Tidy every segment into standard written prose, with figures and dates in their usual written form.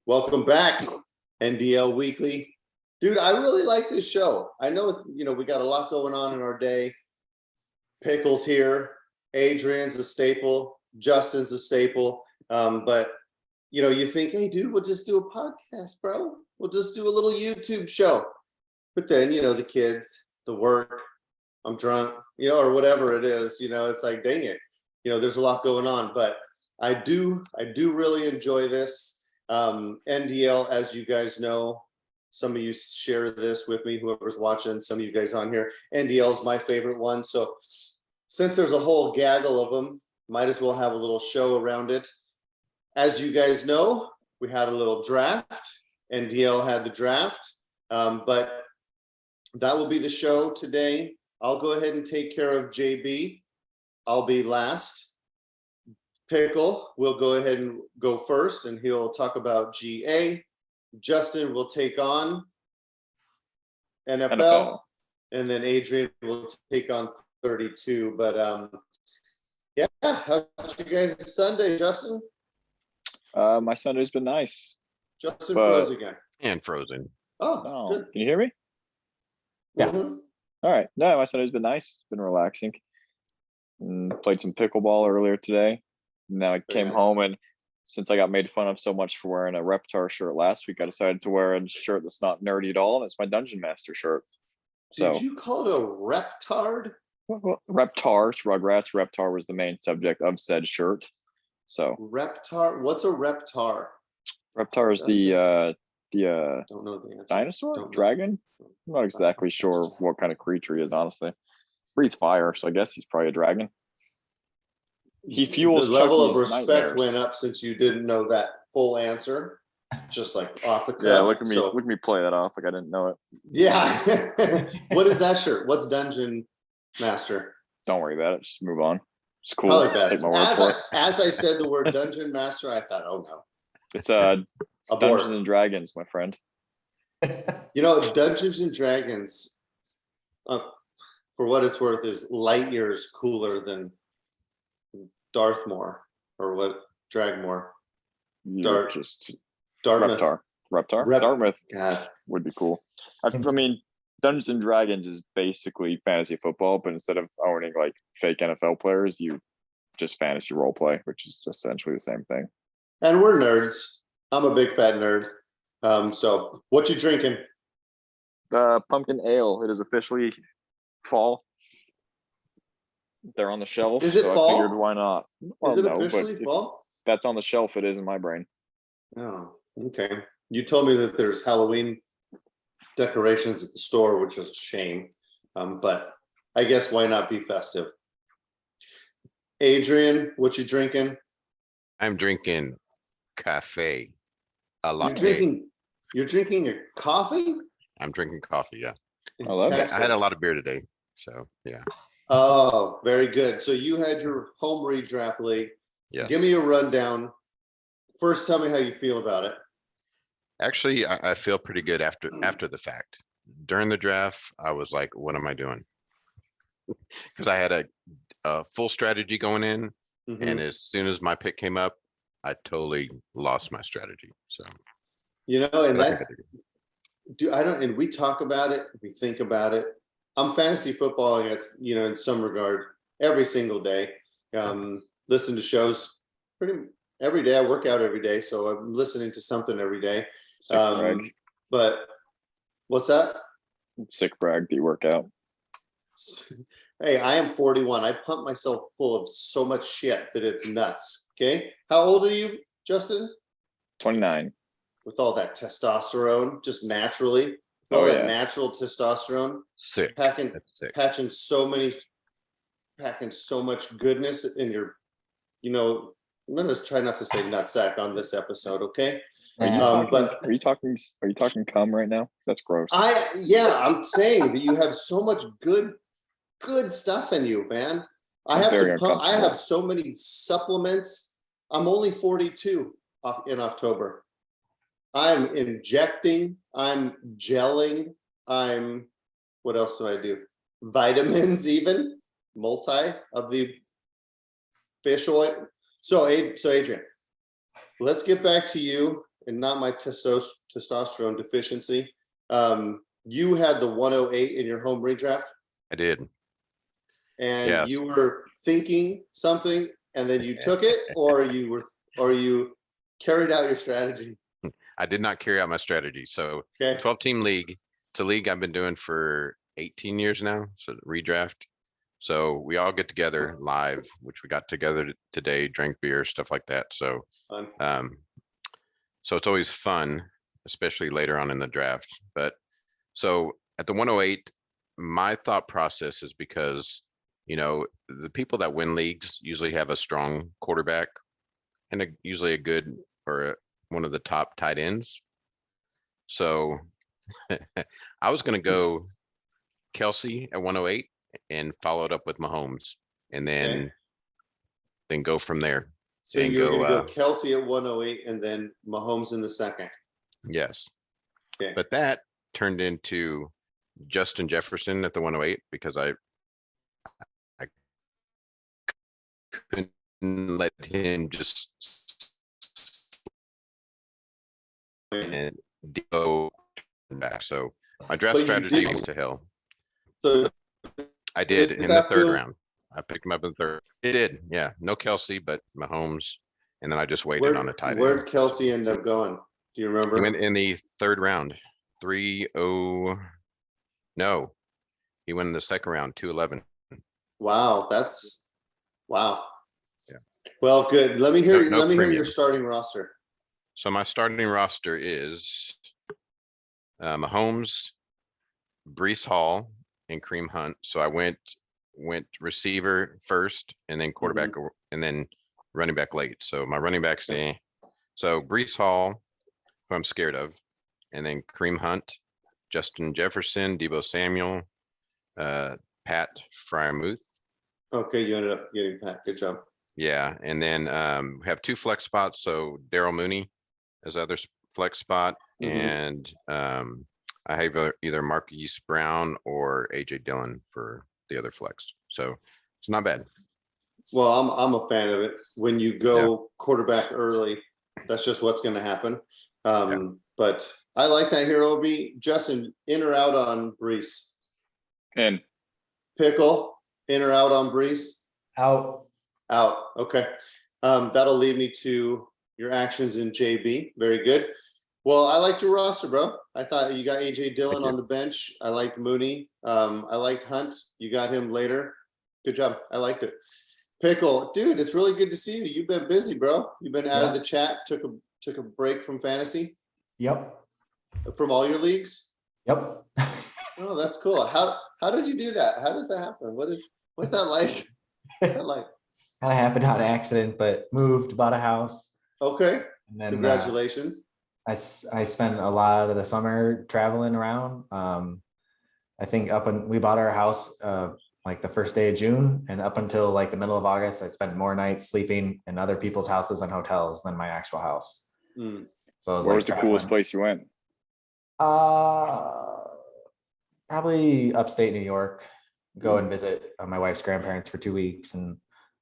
Welcome back, NDL Weekly. Dude, I really like this show. I know, we got a lot going on in our day. Pickles here. Adrian's a staple. Justin's a staple. But, you think, hey, dude, we'll just do a podcast, bro. We'll just do a little YouTube show. But then, the kids, the work, I'm drunk, or whatever it is, it's like, dang it. There's a lot going on. But I do really enjoy this. NDL, as you guys know, some of you share this with me, whoever's watching, some of you guys on here, NDL is my favorite one. So since there's a whole gaggle of them, might as well have a little show around it. As you guys know, we had a little draft. NDL had the draft, but that will be the show today. I'll go ahead and take care of JB. I'll be last. Pickle will go ahead and go first, and he'll talk about GA. Justin will take on NFL. And then Adrian will take on 32. But yeah, how's you guys Sunday, Justin? My Sunday's been nice. Justin froze again. And frozen. Oh, good. Can you hear me? Yeah. Mm-hmm. All right. No, my Sunday's been nice. It's been relaxing. Played some pickleball earlier today. Now I came home, and since I got made fun of so much for wearing a Reptar shirt last week, I decided to wear a shirt that's not nerdy at all, and it's my Dungeon Master shirt. Did you call it a Reptard? Reptar, Rugrats. Reptar was the main subject of said shirt. So Reptar. What's a Reptar? Reptar is don't know the answer. Dinosaur? Dragon? I'm not exactly sure what kind of creature he is, honestly. Breathes fire, so I guess he's probably a dragon. He fuels the level of Chucky's respect nightmares. went up since you didn't know that full answer, just like off the cuff. Yeah, look at me play that off like I didn't know it. Yeah. What is that shirt? What's Dungeon Master? Don't worry about it. Just move on. It's cool. Probably best. Take my word for it. As I said the word Dungeon Master, I thought, oh no. It's Dungeons and Dragons, my friend. Dungeons and Dragons, for what it's worth, is light years cooler than Darthmore, or what? Dragmore. Dartmouth. Reptar. Dartmouth God. would be cool. I mean, Dungeons and Dragons is basically fantasy football, but instead of owning like fake NFL players, you just fantasy role play, which is essentially the same thing. And we're nerds. I'm a big fat nerd. So what you drinking? Pumpkin ale. It is officially fall. They're on the shelf. Is it so fall? I figured why not? Is it officially fall? That's on the shelf. It is in my brain. Oh, okay. You told me that there's Halloween decorations at the store, which is a shame. But I guess why not be festive? Adrian, what you drinking? I'm drinking cafe, a latte. You're drinking a coffee? I'm drinking coffee, yeah. I love it. I had a lot of beer today, so yeah. Oh, very good. So you had your home redraft league. Yes. Give me a rundown. First, tell me how you feel about it. Actually, I feel pretty good after the fact. During the draft, I was like, what am I doing? Because I had a full strategy going in, and as soon as my pick came up, I totally lost my strategy. So, and we talk about it, we think about it. I'm fantasy footballing, it's, in some regard, every single day. Listen to shows pretty every day. I work out every day, so I'm listening to something every day. Sick brag. But what's that? Sick brag. Do you work out? Hey, I am 41. I pump myself full of so much shit that it's nuts. Okay. How old are you, Justin? 29. With all that testosterone, just naturally. That natural testosterone. Sick. Packing so much goodness in your, I'm gonna try not to say nutsack on this episode, okay? Are you talking cum right now? That's gross. I'm saying that you have so much good stuff in you, man. I have so many supplements. I'm only 42 in October. I'm injecting, I'm gelling, what else do I do? Vitamins, even multi of the fish oil. So Adrian, let's get back to you and not my testosterone deficiency. You had the 108 in your home redraft, I did. and Yeah. you were thinking something, and then you took it, or you carried out your strategy. I did not carry out my strategy. So Okay. 12-team league. It's a league I've been doing for 18 years now. So redraft. So we all get together live, which we got together today, drank beer, stuff like that. So, Fun. so it's always fun, especially later on in the draft. But so at the 108, my thought process is because, the people that win leagues usually have a strong quarterback and usually a good or one of the top tight ends. So I was going to go Kelsey at 108 and follow it up with Mahomes, and then go from there. So and you were going to go Kelsey at 108 and then Mahomes in the second. Yes. Okay. But that turned into Justin Jefferson at the 108 because I couldn't let him just and go back. So my draft But you strategy did- went to hell. So I did did in the that third feel- round. I picked him up in the third. It did, yeah. No Kelsey, but Mahomes, and then I just waited on a tight end. where'd Kelsey end up going? Do you remember? He went in the third round, 3-0. No, he went in the second round, 2-11. Wow, wow. Yeah. Well, good. Let me hear. No let me hear premium. your starting roster. So my starting roster is Mahomes, Brees Hall, and Kareem Hunt. So I went receiver first, and then quarterback, and then running back late. So my running backs, so Brees Hall, who I'm scared of, and then Kareem Hunt, Justin Jefferson, Deebo Samuel, Pat Fryermuth. Okay, you ended up getting Pat. Good job. Yeah, and then we have 2 flex spots. So Daryl Mooney as the other flex spot, and I have either Marquise Brown or AJ Dillon for the other flex. So it's not bad. Well, I'm a fan of it. When you go quarterback early, that's just what's going to happen. But I like that here, Ob. Justin, in or out on Brees? In. Pickle, in or out on Brees? Out. Out. Okay. That'll lead me to your actions in JB. Very good. Well, I liked your roster, bro. I thought you got AJ Dillon on the bench. I liked Mooney. I liked Hunt. You got him later. Good job. I liked it. Pickle, dude, it's really good to see you. You've been busy, bro. You've been out of the chat. Took a break from fantasy, Yep. from all your leagues. Yep. Oh, that's cool. How did you do that? How does that happen? What's that like? What's that like? Kind of happened on accident, but moved, bought a house. Okay. And then Congratulations. I spent a lot of the summer traveling around. I think we bought our house like the first day of June, and up until like the middle of August, I spent more nights sleeping in other people's houses and hotels than my actual house. So Where was the coolest place you went? Probably upstate New York. Go and visit my wife's grandparents for 2 weeks,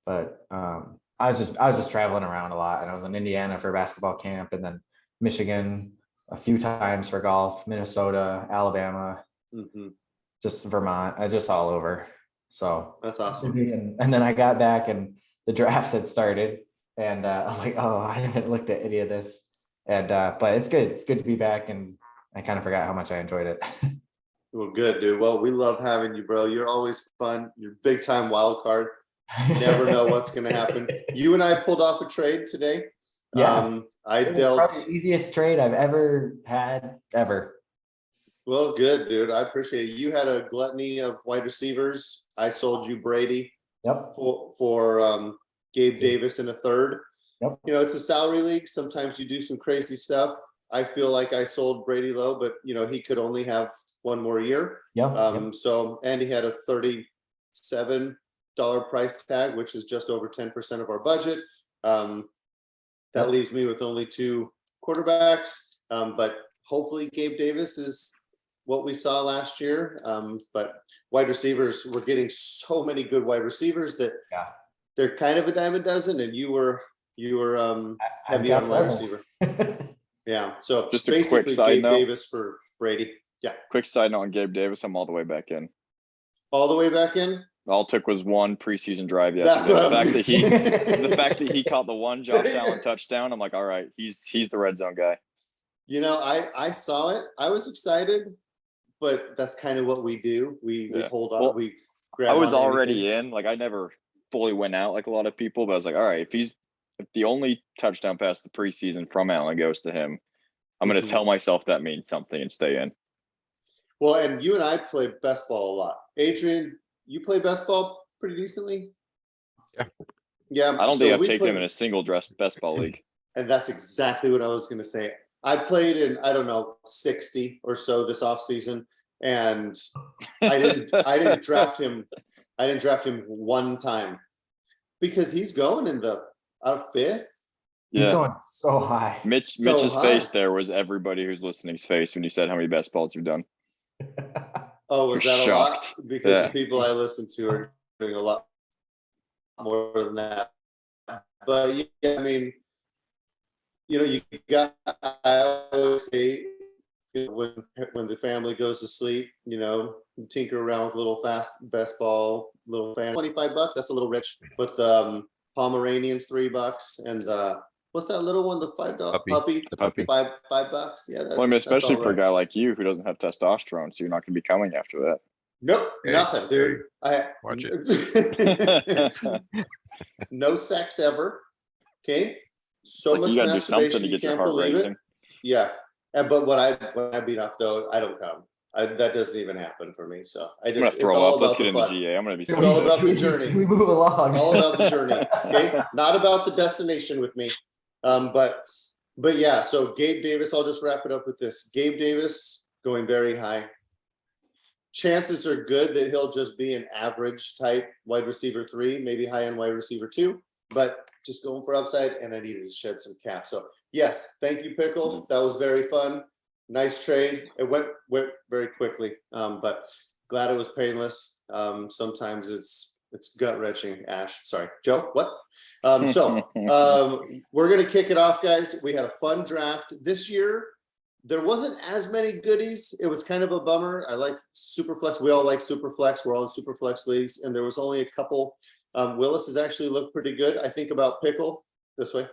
but I was just traveling around a lot, and I was in Indiana for basketball camp, and then Michigan a few times for golf, Minnesota, Alabama, just Vermont. I just all over. So that's awesome. And then I got back and the drafts had started, and I was like, oh, I haven't looked at any of this. And but it's good. It's good to be back, and I kind of forgot how much I enjoyed it. Well, good, dude. Well, we love having you, bro. You're always fun. You're big time wild card. Never know what's going to happen. You and I pulled off a trade today. Yeah. I It was dealt. probably the easiest trade I've ever had ever. Well, good, dude. I appreciate it. You had a gluttony of wide receivers. I sold you Brady Yep. for Gabe Davis in a third. Yep. You know, it's a salary league. Sometimes you do some crazy stuff. I feel like I sold Brady low, but he could only have one more year. Yep. So Andy had a $37 price tag, which is just over 10% of our budget. That leaves me with only 2 quarterbacks. But hopefully Gabe Davis is what we saw last year. But wide receivers, we're getting so many good wide receivers that they're kind of a dime a dozen. And you were heavy on wide receiver. Yeah, so Just a quick basically side Gabe note. Davis for Brady. Yeah, Quick side note on Gabe Davis, I'm all the way back in. all the way back in. All it took was one preseason drive That's yesterday. what I was The fact that he caught the one Josh Allen touchdown, I'm like, all right, he's the red zone guy. You know, I saw it. I was excited, but that's kind of what we do. We Yeah. hold on. Well, We grab. I was onto already anything. in. Like I never fully went out like a lot of people, but I was like, all right, if the only touchdown pass the preseason from Allen goes to him, I'm gonna Mhm. tell myself that means something and stay in. Well, and you and I play best ball a lot. Adrian, you play best ball pretty decently. Yeah. Yeah. I don't so think I've we taken him play- in a single best ball league. And that's exactly what I was going to say. I played in, I don't know, 60 or so this offseason, and I didn't draft him. I didn't draft him one time because he's going in the fifth. He's Yeah. going so high. Mitch's high. face there was everybody who's listening's face when you said how many best balls you've done. Oh, was You're that a lot? shocked. Because Yeah. the people I listen to are doing a lot more than that. But yeah, I mean, you know, you got. I always say, you know, when the family goes to sleep, you know, you tinker around with little best ball, little fan. $25. That's a little rich. But Pomeranians $3, and what's that little one? The $5 puppy. The puppy. $5. Yeah, that's. Well, I mean, especially that's for a all right. guy like you who doesn't have testosterone, so you're not going to be coming after that. Nope, Hey, nothing, dude. watch No sex ever. Okay. So Like, much you got to do something masturbation, to you get your can't heart believe racing. it. Yeah. But when I beat off though, I don't come. That doesn't even happen for me. So I I'm gonna just it's throw all up. Let's about get the into fun. GA. I'm gonna be. It's all about the journey. We move along. All about the journey. Okay. Not about the destination with me. But yeah, so Gabe Davis, I'll just wrap it up with this. Gabe Davis going very high. Chances are good that he'll just be an average type wide receiver 3, maybe high end wide receiver 2, but just going for upside, and I needed to shed some cap. So yes, thank you, Pickle. That was very fun. Nice trade. It went very quickly, but glad it was painless. Sometimes it's gut wrenching. Ash, sorry, Joe. What? We're gonna kick it off, guys. We had a fun draft this year. There wasn't as many goodies. It was kind of a bummer. I like Superflex. We all like Superflex. We're all in Superflex leagues, and there was only a couple. Willis has actually looked pretty good. I think about Pickle this way.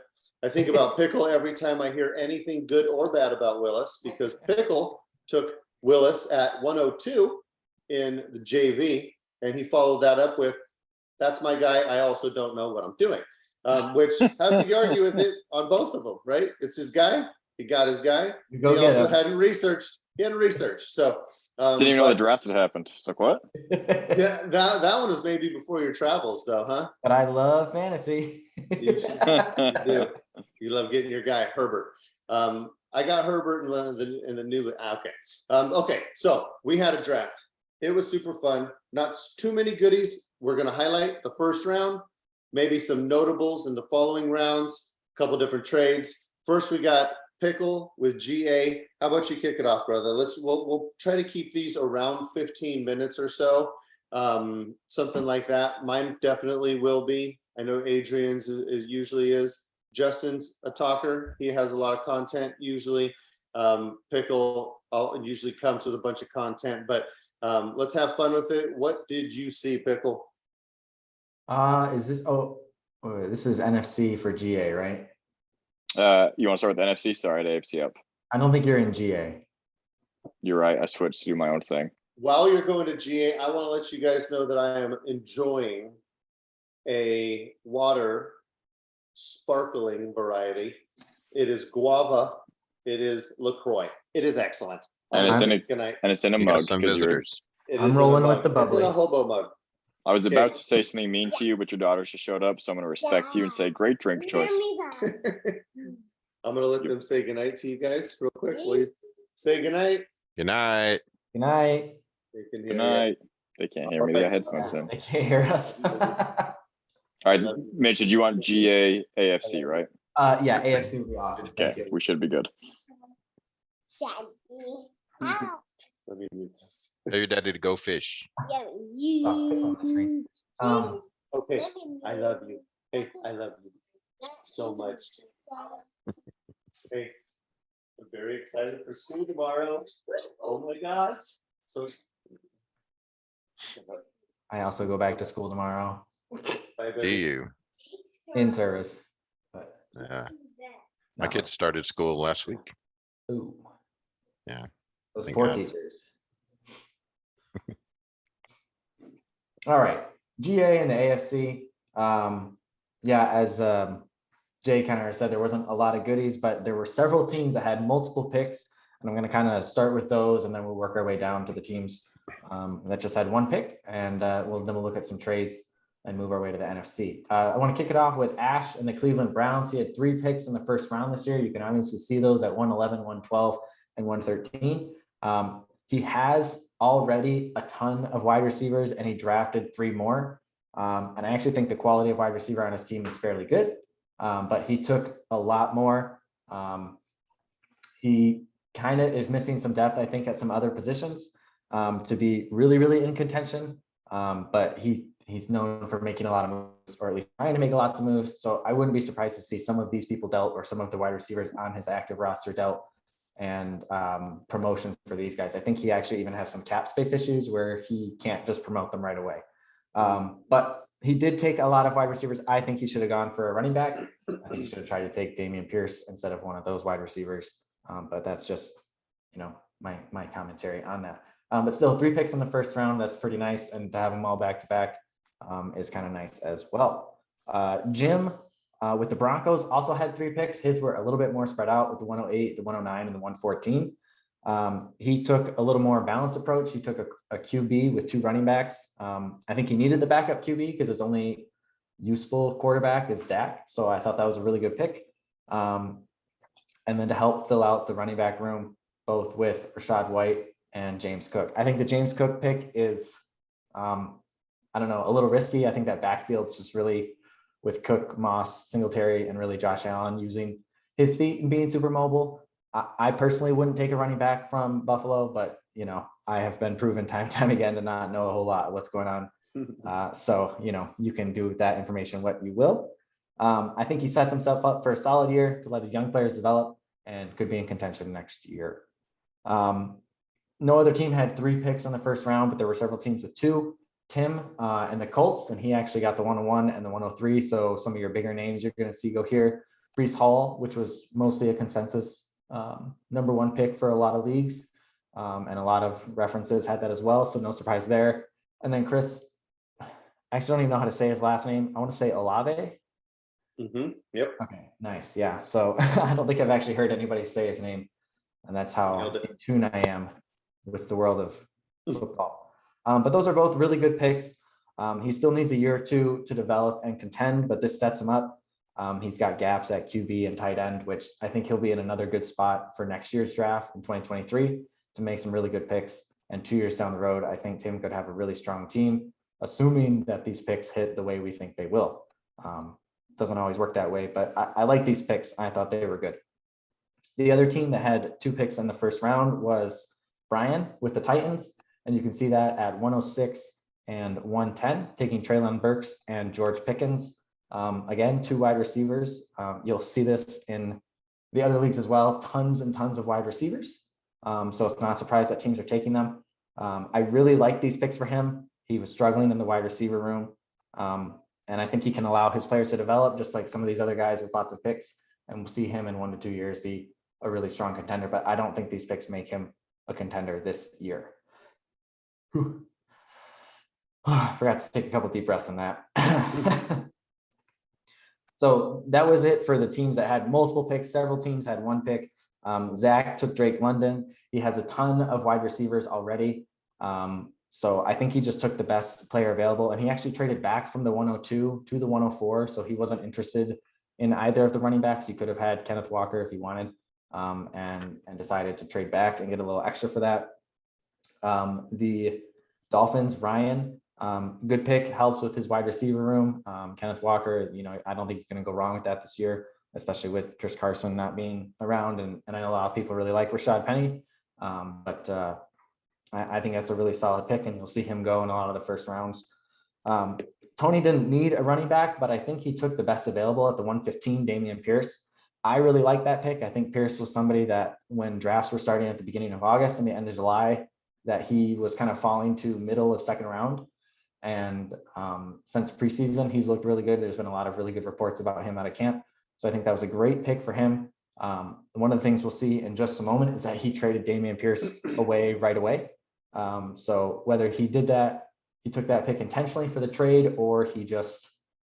I think about Pickle every time I hear anything good or bad about Willis, because Pickle took Willis at 102 in the JV, and he followed that up with, "That's my guy. I also don't know what I'm doing." Which, how could you argue with it on both of them, right? It's his guy. He got his guy. You He go get also him. hadn't researched. He hadn't researched. So Didn't even know the but- draft had happened. It's like what? Yeah, that one is maybe before your travels, though, huh? But I love fantasy. You do. You love getting your guy Herbert. I got Herbert in the new. Okay. Okay. So we had a draft. It was super fun. Not too many goodies. We're going to highlight the first round, maybe some notables in the following rounds, a couple different trades. First, we got Pickle with GA. How about you kick it off, brother? We'll try to keep these around 15 minutes or so. Something like that. Mine definitely will be. I know Adrian's is usually is. Justin's a talker. He has a lot of content usually. Pickle usually comes with a bunch of content, but let's have fun with it. What did you see, Pickle? Is this this is NFC for GA, right? You want to start with NFC? Sorry, AFC up. I don't think you're in GA. You're right. I switched to do my own thing. While you're going to GA, I want to let you guys know that I am enjoying a water sparkling variety. It is guava. It is LaCroix. It is excellent. And it's in a Good night. and it's in a You got mug. some 'cause you're- visitors. It I'm is in a rolling with mug. the It's in bubbly. a hobo mug. I was Okay. about to say something mean to you, but your daughter just showed up, so I'm going to respect you and say, "Great drink choice." I'm gonna let them say goodnight to you guys real quick. Will you say goodnight? Good night. Good night. They can hear Good you. night. They can't hear me. They got headphones in. They can't hear us. All right, Mitch, did you want GA AFC, right? Yeah, AFC would be awesome. Thank Okay, you. we should be good. Let me mute this. Tell your daddy to go fish. Oh, on the screen. Okay, I love you. Hey, I love you so much. Hey, very excited for school tomorrow. Oh my gosh. So I also go back to school tomorrow Do you? in service. But Yeah. My no. kids started school last week. Ooh. Yeah. Those Thank poor God. teachers. All right. GA and the AFC. Yeah, as Jay kind of said, there wasn't a lot of goodies, but there were several teams that had multiple picks. And I'm going to kind of start with those, and then we'll work our way down to the teams that just had one pick. And then we'll look at some trades and move our way to the NFC. I want to kick it off with Ash and the Cleveland Browns. He had 3 picks in the first round this year. You can obviously see those at 111, 112, and 113. He has already a ton of wide receivers, and he drafted 3 more. And I actually think the quality of wide receiver on his team is fairly good, but he took a lot more. He kind of is missing some depth, I think, at some other positions to be really, really in contention. But he's known for making a lot of moves, or at least trying to make lots of moves. So I wouldn't be surprised to see some of these people dealt, or some of the wide receivers on his active roster dealt, and promotion for these guys. I think he actually even has some cap space issues where he can't just promote them right away. But he did take a lot of wide receivers. I think he should have gone for a running back. I think he should have tried to take Damian Pierce instead of one of those wide receivers. But that's just, my commentary on that. But still 3 picks in the first round. That's pretty nice. And to have them all back to back is kind of nice as well. Jim with the Broncos also had 3 picks. His were a little bit more spread out with the 108, the 109, and the 114. He took a little more balanced approach. He took a QB with 2 running backs. I think he needed the backup QB because his only useful quarterback is Dak. So I thought that was a really good pick. And then to help fill out the running back room, both with Rachaad White and James Cook. I think the James Cook pick is, I don't know, a little risky. I think that backfield's just really with Cook, Moss, Singletary, and really Josh Allen using his feet and being super mobile. I personally wouldn't take a running back from Buffalo, but I have been proven time and time again to not know a whole lot of what's going on. So you can do with that information what you will. I think he sets himself up for a solid year to let his young players develop and could be in contention next year. No other team had 3 picks in the first round, but there were several teams with 2. Tim and the Colts, and he actually got the 101 and the 103. So some of your bigger names you're going to see go here. Breece Hall, which was mostly a consensus number 1 pick for a lot of leagues, and a lot of references had that as well. So no surprise there. And then Chris, I actually don't even know how to say his last name. I want to say Olave. Yep. Okay, nice. Yeah. So I don't think I've actually heard anybody say his name, and that's how in tune I am with the world of football. But those are both really good picks. He still needs a year or 2 to develop and contend, but this sets him up. He's got gaps at QB and tight end, which I think he'll be in another good spot for next year's draft in 2023 to make some really good picks. And 2 years down the road, I think Tim could have a really strong team, assuming that these picks hit the way we think they will. Doesn't always work that way, but I like these picks. I thought they were good. The other team that had 2 picks in the first round was Brian with the Titans. And you can see that at 106 and 110, taking Traelin Berks and George Pickens. Again, 2 wide receivers. You'll see this in the other leagues as well. Tons and tons of wide receivers. So it's not a surprise that teams are taking them. I really like these picks for him. He was struggling in the wide receiver room. And I think he can allow his players to develop just like some of these other guys with lots of picks. And we'll see him in 1 to 2 years be a really strong contender. But I don't think these picks make him a contender this year. I forgot to take a couple deep breaths on that. So that was it for the teams that had multiple picks. Several teams had 1 pick. Zach took Drake London. He has a ton of wide receivers already. So I think he just took the best player available, and he actually traded back from the 102 to the 104. So he wasn't interested in either of the running backs. He could have had Kenneth Walker if he wanted, and decided to trade back and get a little extra for that. The Dolphins, Ryan, good pick, helps with his wide receiver room. Kenneth Walker, I don't think you're going to go wrong with that this year, especially with Chris Carson not being around. And I know a lot of people really like Rashad Penny, but I think that's a really solid pick, and you'll see him go in a lot of the first rounds. Tony didn't need a running back, but I think he took the best available at the 115, Damian Pierce. I really like that pick. I think Pierce was somebody that when drafts were starting at the beginning of August and the end of July, that he was kind of falling to middle of second round. And since preseason, he's looked really good. There's been a lot of really good reports about him out of camp. So I think that was a great pick for him. One of the things we'll see in just a moment is that he traded Damian Pierce away right away. So whether he did that, he took that pick intentionally for the trade, or he just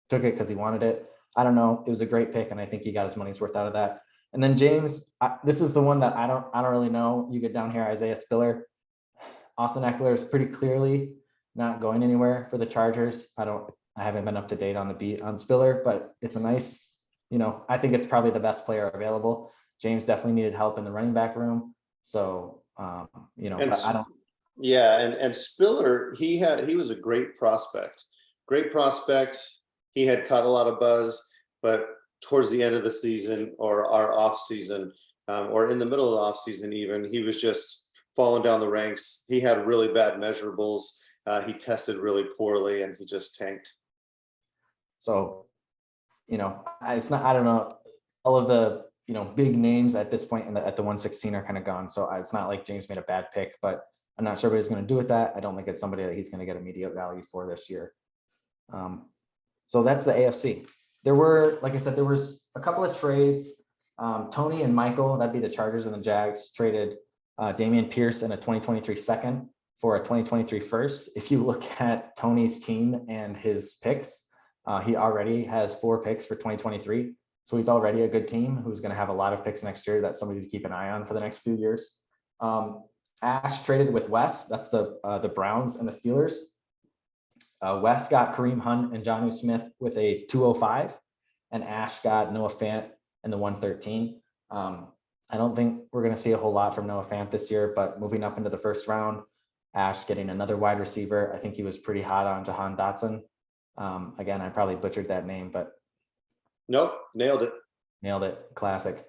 took it because he wanted it, I don't know. It was a great pick, and I think he got his money's worth out of that. And then James, this is the one that I don't really know. You get down here, Isaiah Spiller. Austin Eckler is pretty clearly not going anywhere for the Chargers. I haven't been up to date on the beat on Spiller, but it's a nice, I think it's probably the best player available. James definitely needed help in the running back room. So, And but I don't. Yeah, and Spiller, he was a great prospect. He had caught a lot of buzz, but towards the end of the season or our off season, or in the middle of the off season, even, he was just falling down the ranks. He had really bad measurables. He tested really poorly, and he just tanked. So, it's not, I don't know, all of the, big names at this point at the 116 are kind of gone. So it's not like James made a bad pick, but I'm not sure what he's going to do with that. I don't think it's somebody that he's going to get immediate value for this year. So that's the AFC. There were, like I said, there was a couple of trades. Tony and Michael, that'd be the Chargers and the Jags, traded Damian Pierce and a 2023 second for a 2023 first. If you look at Tony's team and his picks, he already has 4 picks for 2023. So he's already a good team who's going to have a lot of picks next year. That's somebody to keep an eye on for the next few years. Ash traded with Wes. That's the Browns and the Steelers. Wes got Kareem Hunt and Jonnu Smith with a 205, and Ash got Noah Fant and the 113. I don't think we're going to see a whole lot from Noah Fant this year, but moving up into the first round, Ash getting another wide receiver. I think he was pretty hot on Jahan Dotson. Again, I probably butchered that name, but Nope, nailed it. Classic.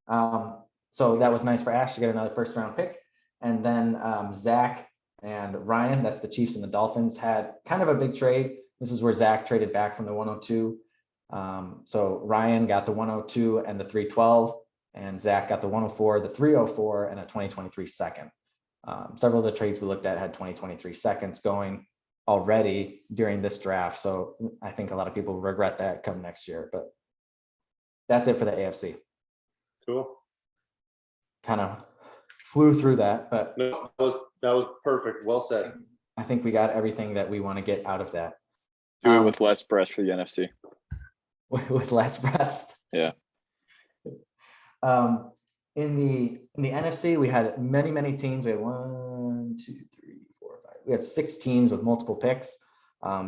So that was nice for Ash to get another first round pick. And then Zach and Ryan, that's the Chiefs and the Dolphins, had kind of a big trade. This is where Zach traded back from the 102. So Ryan got the 102 and the 312, and Zach got the 104, the 304, and a 2023 second. Several of the trades we looked at had 2023 seconds going already during this draft. So I think a lot of people regret that come next year, but that's it for the AFC. Cool. Kind of flew through that, but No, that was perfect. Well said. I think we got everything that we want to get out of that. Do it with less press for the NFC. With less rest. Yeah. In the NFC, we had many teams. We had we had 6 teams with multiple picks.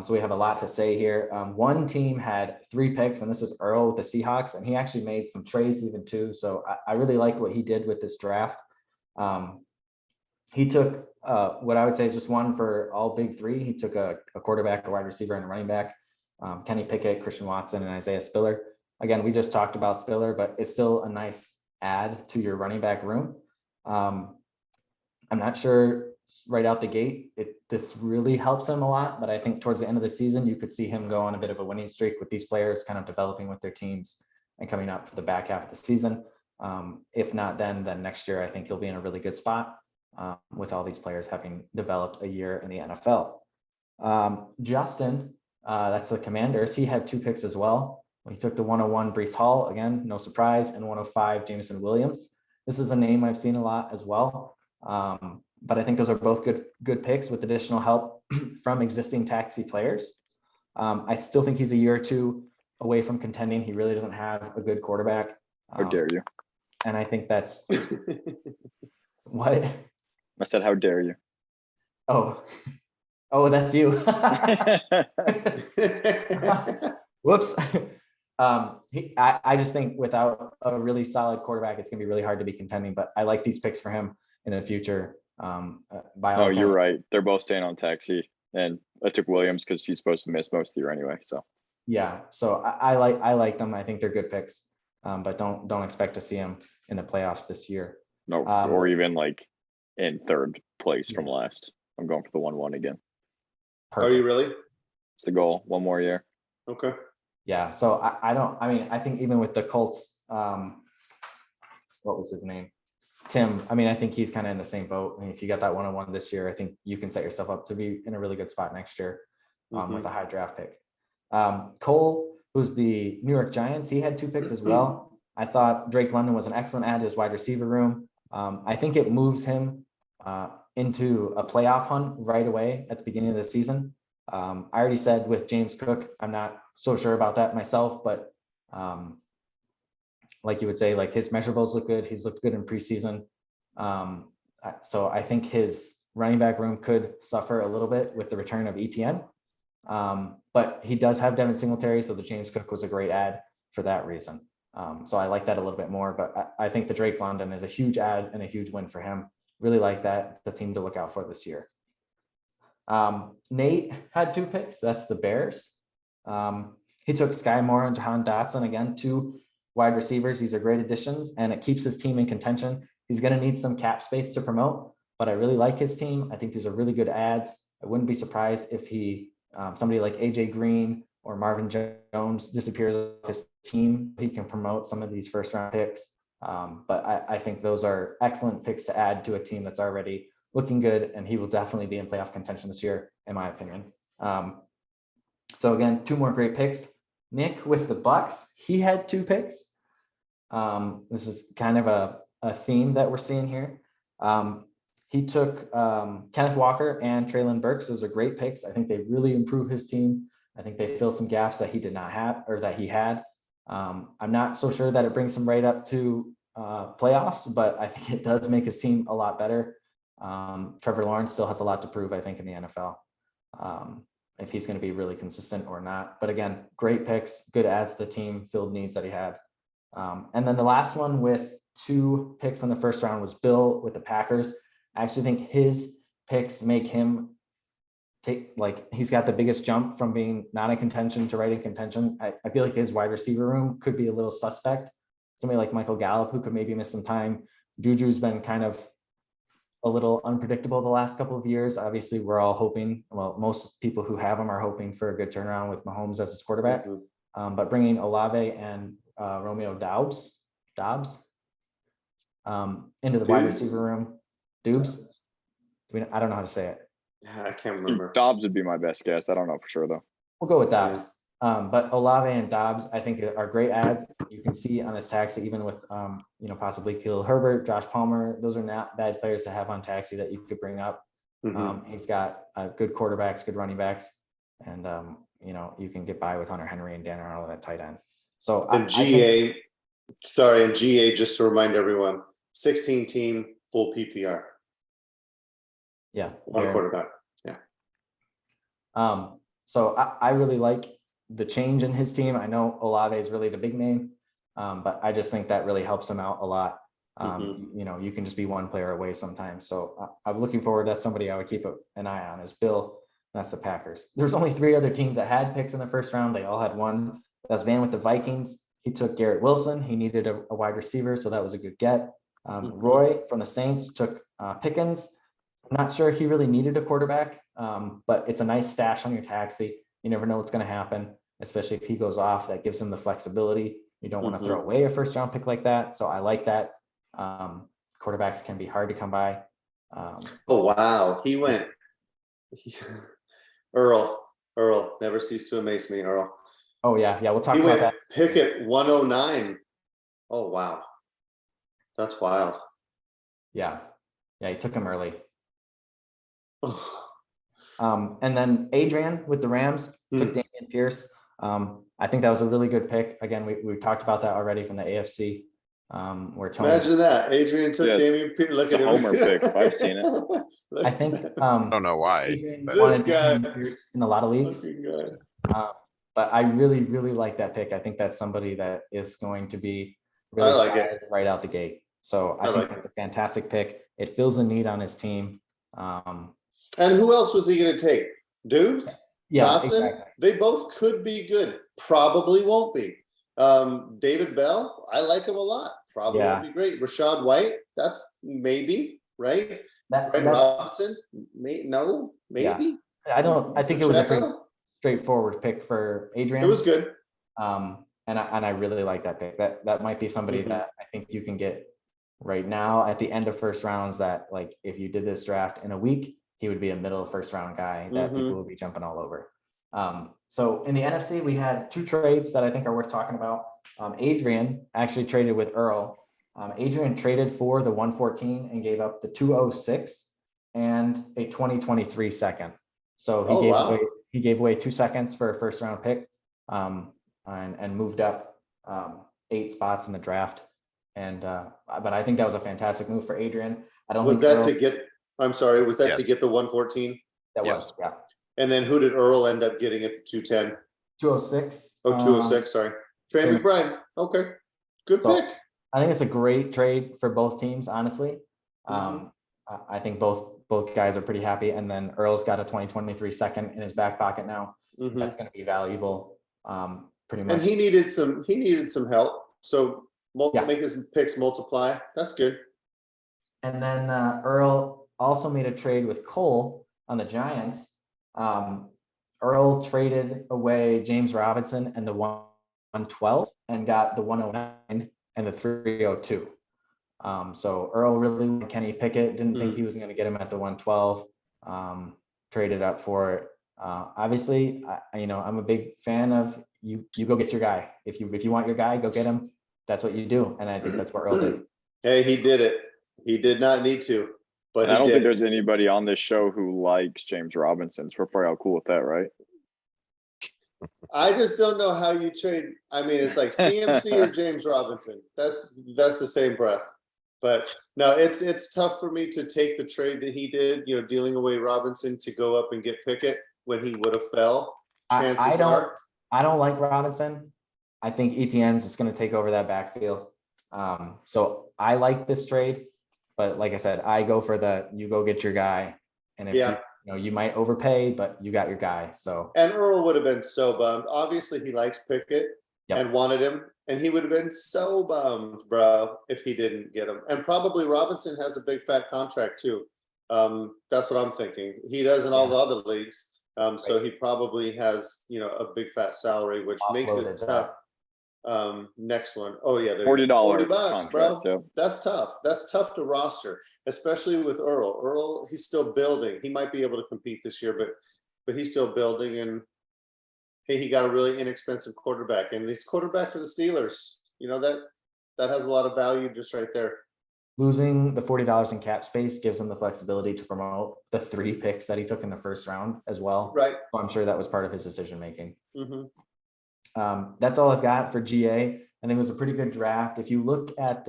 So we have a lot to say here. One team had 3 picks, and this is Earl with the Seahawks, and he actually made some trades even too. So I really like what he did with this draft. He took what I would say is just one for all big 3. He took a quarterback, a wide receiver, and a running back. Kenny Pickett, Christian Watson, and Isaiah Spiller. Again, we just talked about Spiller, but it's still a nice add to your running back room. I'm not sure right out the gate, this really helps him a lot, but I think towards the end of the season, you could see him go on a bit of a winning streak with these players kind of developing with their teams and coming up for the back half of the season. If not then next year, I think he'll be in a really good spot with all these players having developed a year in the NFL. Justin, that's the Commanders. He had 2 picks as well. He took the 101 Breece Hall, again, no surprise, and 105 Jamison Williams. This is a name I've seen a lot as well. But I think those are both good picks with additional help from existing taxi players. I still think he's a year or 2 away from contending. He really doesn't have a good quarterback. How dare you? And I think that's what I said, how dare you? Oh, that's you. Whoops. I just think without a really solid quarterback, it's gonna be really hard to be contending. But I like these picks for him in the future. Oh, you're right. They're both staying on taxi, and I took Williams because he's supposed to miss most of the year anyway. So yeah, so I like them. I think they're good picks, but don't expect to see them in the playoffs this year. No, or even like in 3rd place from last. I'm going for the 1-1 again. Are you really? It's the goal. 1 more year. Okay. Yeah. So I think even with the Colts what was his name? Tim. I mean, I think he's kind of in the same boat. I mean, if you got that 101 this year, I think you can set yourself up to be in a really good spot next year with a high draft pick. Cole, who's the New York Giants, he had 2 picks as well. I thought Drake London was an excellent add to his wide receiver room. I think it moves him into a playoff hunt right away at the beginning of the season. I already said with James Cook, I'm not so sure about that myself, but like you would say, like his measurables look good. He's looked good in preseason. So I think his running back room could suffer a little bit with the return of ETN. But he does have Devin Singletary, so the James Cook was a great add for that reason. So I like that a little bit more, but I think the Drake London is a huge add and a huge win for him. Really like that. It's the team to look out for this year. Nate had 2 picks. That's the Bears. He took Sky Moore and Jahan Dotson, again, 2 wide receivers. These are great additions, and it keeps his team in contention. He's going to need some cap space to promote, but I really like his team. I think these are really good ads. I wouldn't be surprised if he, somebody like AJ Green or Marvin Jones disappears off his team. He can promote some of these first round picks. But I think those are excellent picks to add to a team that's already looking good, and he will definitely be in playoff contention this year, in my opinion. So again, 2 more great picks. Nick with the Bucks, he had 2 picks. This is kind of a theme that we're seeing here. He took Kenneth Walker and Traelin Berks. Those are great picks. I think they really improve his team. I think they fill some gaps that he did not have, or that he had. I'm not so sure that it brings him right up to playoffs, but I think it does make his team a lot better. Trevor Lawrence still has a lot to prove, I think, in the NFL, if he's going to be really consistent or not. But again, great picks, good adds to the team, filled needs that he had. And then the last one with 2 picks in the first round was Bill with the Packers. I actually think his picks make him he's got the biggest jump from being not in contention to right in contention. I feel like his wide receiver room could be a little suspect. Somebody like Michael Gallup, who could maybe miss some time. Juju's been kind of a little unpredictable the last couple of years. Obviously, we're all hoping, well, most people who have him are hoping for a good turnaround with Mahomes as his quarterback. But bringing Olave and Romeo Doubs into the wide receiver room. Dubes? I don't know how to say it. I can't remember. Dobbs would be my best guess. I don't know for sure though. We'll go with Dobbs. But Olave and Dobbs, I think, are great ads. You can see on his taxi, even with possibly Khalil Herbert, Josh Palmer. Those are not bad players to have on taxi that you could bring up. He's got good quarterbacks, good running backs, and you can get by with Hunter Henry and Dan Arnold at tight end. So and GA, just to remind everyone, 16 team full PPR. Yeah, one quarterback. Yeah. So I really like the change in his team. I know Olave is really the big name, but I just think that really helps him out a lot. You can just be one player away sometimes. So I'm looking forward. That's somebody I would keep an eye on is Bill. That's the Packers. There's only 3 other teams that had picks in the first round. They all had 1. That's Van with the Vikings. He took Garrett Wilson. He needed a wide receiver, so that was a good get. Roy from the Saints took Pickens. I'm not sure he really needed a quarterback, but it's a nice stash on your taxi. You never know what's going to happen, especially if he goes off. That gives him the flexibility. You don't want to throw away a first round pick like that. So I like that. Quarterbacks can be hard to come by. Oh, wow. He went. Earl, never cease to amaze me, Earl. Oh, yeah. We'll talk about that. Pickett 109. Oh, wow. That's wild. Yeah, he took him early. And then Adrian with the Rams took Damian Pierce. I think that was a really good pick. Again, we talked about that already from the AFC. Where Tony, imagine that Adrian took Damian Pierce. Look at a homer pick. I've seen it. I think. I don't know why. This guy Pierce in a lot of leagues. But I really, really like that pick. I think that's somebody that is going to be really solid right out the gate. So I think that's a fantastic pick. It fills a need on his team. And who else was he going to take? Dubes? Yeah, Dotson? exactly. They both could be good. Probably won't be. David Bell, I like him a lot. Probably won't be great. Rashad White, that's maybe, right? Brent Robinson, maybe. Yeah. I think it was a pretty straightforward pick for Adrian. It was good. And I really like that pick. That might be somebody that I think you can get right now at the end of first rounds, that like if you did this draft in a week, he would be a middle of first round guy that people would be jumping all over. So in the NFC, we had 2 trades that I think are worth talking about. Adrian actually traded with Earl. Adrian traded for the 114 and gave up the 206 and a 2023 second. So he gave away 2 seconds for a first round pick, and moved up 8 spots in the draft. And but I think that was a fantastic move for Adrian. I don't Was think that Earl, to get, I'm sorry, was that to Yes. get the 114? that Yes. was, yeah. And then who did Earl end up getting at the 210? 206. Oh, 206, sorry. Trey Trey McBride. Okay. Good So- pick. I think it's a great trade for both teams, honestly. I think both guys are pretty happy. And then Earl's got a 2023 second in his back pocket now. Mhm. That's going to be valuable, pretty And much. he needed some help. So Yeah. make his picks multiply. That's good. And then Earl also made a trade with Cole on the Giants. Earl traded away James Robinson and the 112 and got the 109 and the 302. So Earl really liked Kenny Pickett, didn't think he was going to get him at the 112, traded up for it. Obviously, I'm a big fan of you go get your guy. If you want your guy, go get him. That's what you do. And I think that's what Earl did. Hey, he did it. He did not need to, but And I he don't did. think there's anybody on this show who likes James Robinson, so we're probably all cool with that, right? I just don't know how you trade. I mean, it's like CMC or James Robinson. That's the same breath. But no, it's tough for me to take the trade that he did, dealing away Robinson to go up and get Pickett when he would have fell. Chances are. I don't like Robinson. I think Etienne's just going to take over that backfield. So I like this trade, but like I said, I go for you go get your guy. And if you might overpay, but you got your guy. So And Earl would have been so bummed. Obviously, he likes Pickett and wanted him, and he would have been so bummed, bro, if he didn't get him. And probably Robinson has a big fat contract too. That's what I'm thinking. He does in all the other leagues. So he probably has, a big fat salary, which makes it tough. Next one. Oh yeah, $40 $40, contract, bro. yeah. That's tough. That's tough to roster, especially with Earl. Earl, he's still building. He might be able to compete this year, but he's still building. And hey, he got a really inexpensive quarterback, and he's quarterback for the Steelers. That has a lot of value just right there. Losing the $40 in cap space gives him the flexibility to promote the 3 picks that he took in the first round as well. Right. So I'm sure that was part of his decision making. Mm-hmm. That's all I've got for GA. I think it was a pretty good draft. If you look at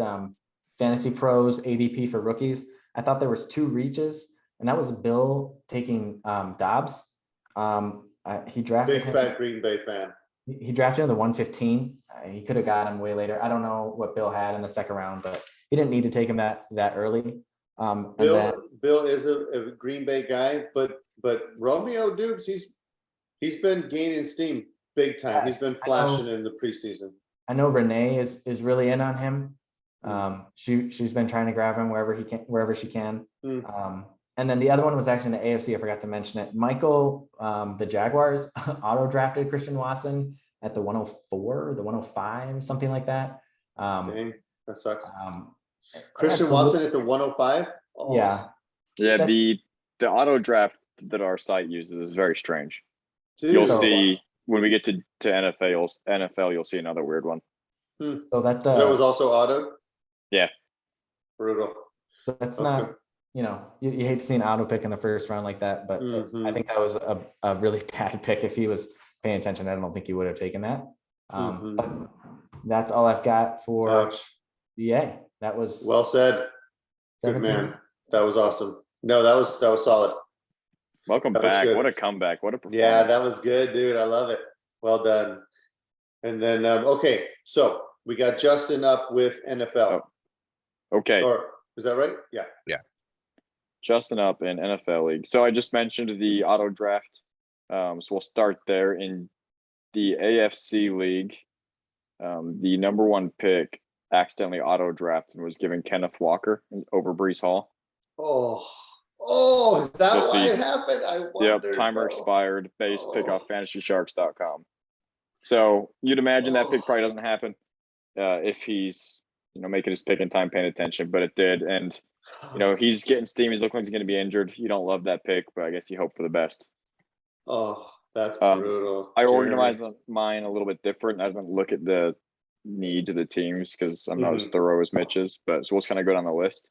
Fantasy Pros ADP for rookies, I thought there was 2 reaches, and that was Bill taking Dobbs. He drafted Big fat Green Bay fan. He drafted him the 115. He could have got him way later. I don't know what Bill had in the second round, but he didn't need to take him that early. Bill is a Green Bay guy, but Romeo Dubes, he's been gaining steam big time. He's been flashing in the preseason. I know Renee is really in on him. She's been trying to grab him wherever she can. And then the other one was actually in the AFC. I forgot to mention it. Michael, the Jaguars auto drafted Christian Watson at the 104, the 105, something like that. Dang, that sucks. Christian Watson at the 105. Oh. Yeah. The auto draft that our site uses is very strange. Dude. You'll see when we get to NFL, you'll see another weird one. So that was also auto. Yeah. Brutal. So that's not. You hate to see an auto pick in the first round like that, but I think that was a really bad pick. If he was paying attention, I don't think he would have taken that. But that's all I've got for GA. That was well said. 17. Good man. That was awesome. No, that was solid. Welcome back. What a comeback. What a performance. Yeah, that was good, dude. I love it. Well done. And then, okay. So we got Justin up with NFL. Okay. Or is that right? Yeah. Yeah. Justin up in NFL league. So I just mentioned the auto draft. So we'll start there in the AFC league. The number 1 pick accidentally auto drafted and was given Kenneth Walker over Breece Hall. Oh, is that why it happened? I wondered. Yep, timer expired. Base pick off fantasysharks.com. So you'd imagine that pick probably doesn't happen if he's, making his pick in time, paying attention, but it did. And, he's getting steam. He's looking like he's going to be injured. You don't love that pick, but I guess you hope for the best. Oh, that's Um, brutal. I Jeremy. organized mine a little bit different. I didn't look at the needs of the teams because I'm not as thorough as Mitch is, but so we'll just kind of go down the list.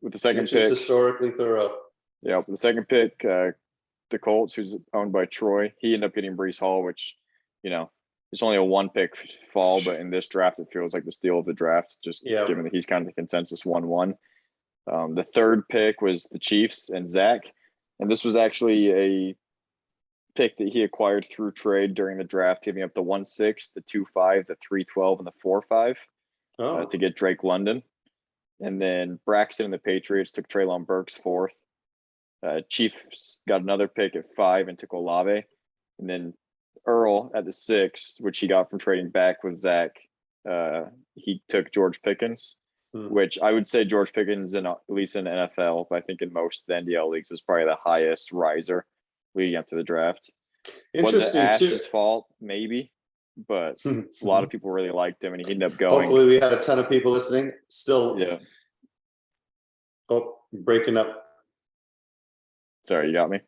With the second Mitch is pick, historically thorough. yeah, with the second pick, the Colts, who's owned by Troy, he ended up getting Brees Hall, which, it's only a one pick fall, but in this draft, it feels like the steal of the draft, just Yeah. given that he's kind of the consensus 1-1. The third pick was the Chiefs and Zach, and this was actually a pick that he acquired through trade during the draft, giving up the 1-6, the 2-5, the 3-12, and the 4-5 to get Drake London. And then Braxton and the Patriots took Traelin Berks 4th. Chiefs got another pick at 5 and took Olave. And then Earl at the 6th, which he got from trading back with Zach, he took George Pickens, which I would say George Pickens, at least in NFL, but I think in most of the NDL leagues, was probably the highest riser leading up to the draft. Interesting. Wasn't Ash's fault, maybe, but a lot of people really liked him, and he ended up going. Hopefully, we had a ton of people listening. Still, Yeah. Oh, you're breaking up. Sorry, you got me.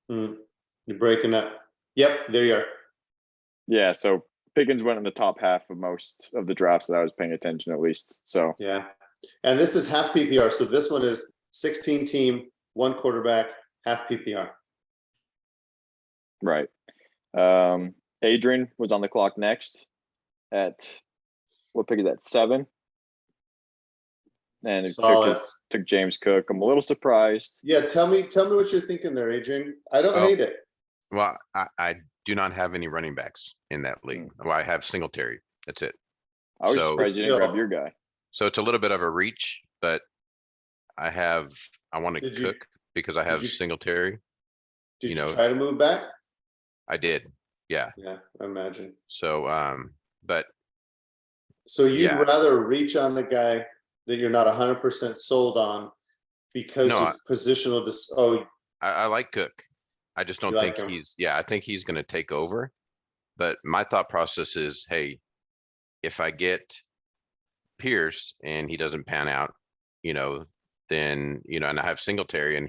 You're breaking up. Yep, there you are. Yeah, so Pickens went in the top half of most of the drafts that I was paying attention, at least. So Yeah, and this is half PPR. So this one is 16 team, 1 quarterback, half PPR. right. Adrian was on the clock next at what pick is that? 7. And it took James Cook. I'm a little surprised. Yeah, tell me what you're thinking there, Adrian. I don't hate it. Well, I do not have any running backs in that league. Well, I have Singletary. That's it. I was So- surprised you didn't grab your guy. So it's a little bit of a reach, but I want to Did you- cook because I have you- Singletary. Did you you know- try to move back? I did. Yeah. Yeah, I imagine. So, but So you'd Yeah. rather reach on the guy that you're not 100% sold on because No, of positional. I like Cook. I just don't You like think him? I think he's going to take over. But my thought process is, hey, if I get Pierce and he doesn't pan out, then, and I have Singletary and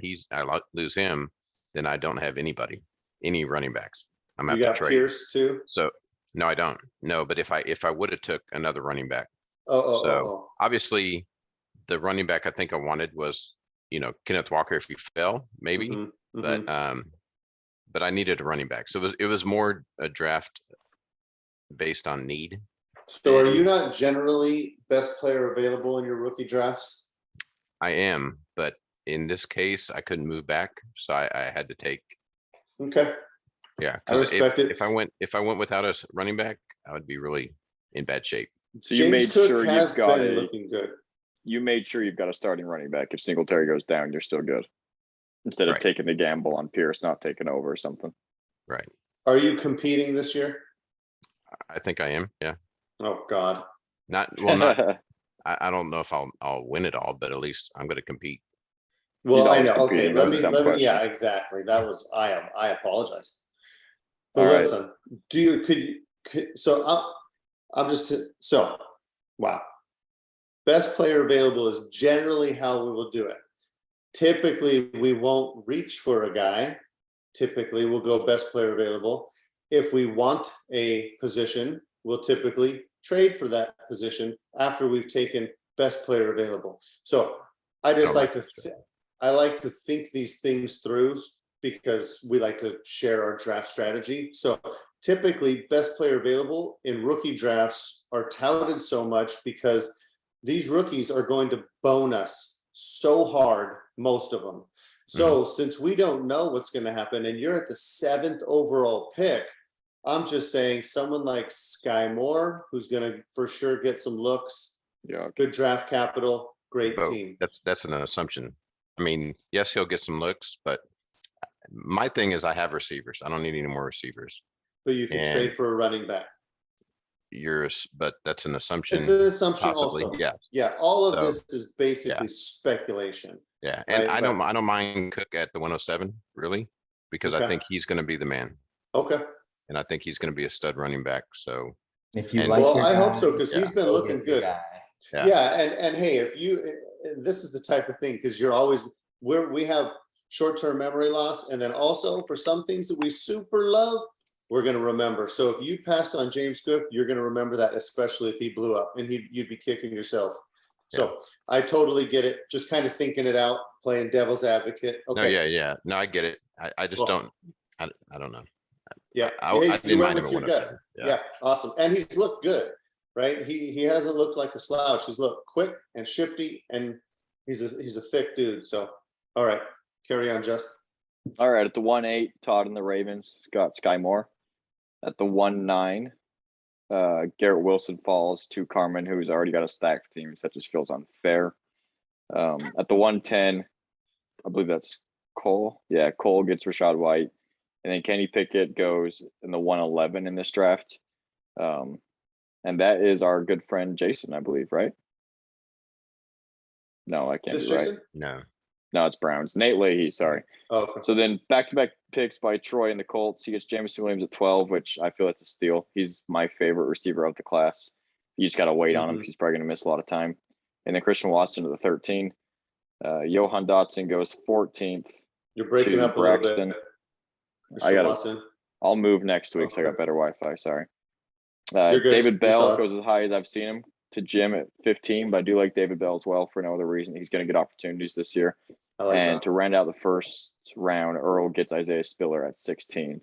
lose him, then I don't have any running backs. I'm You going to got trade. Pierce too. So no, I don't. No, but if I would have took another running back, Oh. obviously the running back I think I wanted was, Kenneth Walker if he fell, maybe. Mhm, But but I needed a running back. So it was more a draft based on need. So are you not generally best player available in your rookie drafts? I am, but in this case I couldn't move back. So I had to take. Okay. Yeah. I 'cause respect it. If I went without a running back, I would be really in bad shape. So you James made Cook sure has you've got been looking good. a starting running back. If Singletary goes down, you're still good. Instead of Right. taking the gamble on Pierce not taking over or something. Right. Are you competing this year? I think I am. Yeah. Oh God. Not. I don't know if I'll win it all, but at least I'm going to compete. Well, I always know. Okay, competing. That was a dumb let me. question. Yeah, exactly. That was. I apologize. But All right. listen, wow. Best player available is generally how we will do it. Typically, we won't reach for a guy. Typically, we'll go best player available. If we want a position, we'll typically trade for that position after we've taken best player available. So I just like to, I like to think these things through because we like to share our draft strategy. So typically best player available in rookie drafts are touted so much because these rookies are going to bone us so hard, most of them. So since we don't know what's going to happen and you're at the 7th overall pick, I'm just saying someone like Sky Moore, who's going to for sure get some looks, good draft capital, great team. That's an assumption. I mean, yes, he'll get some looks, but my thing is I have receivers. I don't need any more receivers. But you can trade for a running back. But that's an assumption. It's an assumption possibly, also. Yeah. Yeah. All of this is basically speculation. Yeah. And Right, I don't mind Cook at the 107, really, because I think he's going to be the man. Okay. and I think he's going to be a stud running back. So If you And- like Well, your I hope guy, so, because he's Yeah. been go looking get your good. guy. Yeah. Yeah, and hey, if you, this is the type of thing, because you're always, we have short-term memory loss, and then also for some things that we super love, we're gonna remember. So if you passed on James Cook, you're gonna remember that, especially if he blew up, and you'd be kicking yourself. So I totally get it, just kind of thinking it out, playing devil's advocate. no, Okay, yeah. No, I get it. I just Well, don't. I don't know. yeah. I Hey, didn't you went mind him with at your 107. gut. Yeah, awesome. And he's looked good, right? He hasn't looked like a slouch. He's looked quick and shifty, and he's a thick dude. So, all right, carry on, Justin. All right, at the 1-8, Todd and the Ravens got Sky Moore. At the 1-9, Garrett Wilson falls to Carmen, who's already got a stacked team. That just feels unfair. At the 1-10, I believe that's Cole. Yeah, Cole gets Rashad White. And then Kenny Pickett goes in the 1-11 in this draft. And that is our good friend Jason, I believe, right? No, I can't This be right. Jason? No. No, it's Browns. Nate Leahy, sorry. Oh, okay. So then back-to-back picks by Troy and the Colts. He gets Jamison Williams at 12, which I feel it's a steal. He's my favorite receiver of the class. You just got to wait on him. He's probably going to miss a lot of time. And then Christian Watson at the 13. Johan Dotson goes 14th. You're breaking to up a little Braxton. bit. I got it. Watson. I'll move next week, so I got Okay. better Wi-Fi. Sorry. You're good. David You're Bell solid. goes as high as I've seen him to Jim at 15, but I do like David Bell as well for no other reason. He's going to get opportunities this year. I like And that. to round out the first round, Earl gets Isaiah Spiller at 16.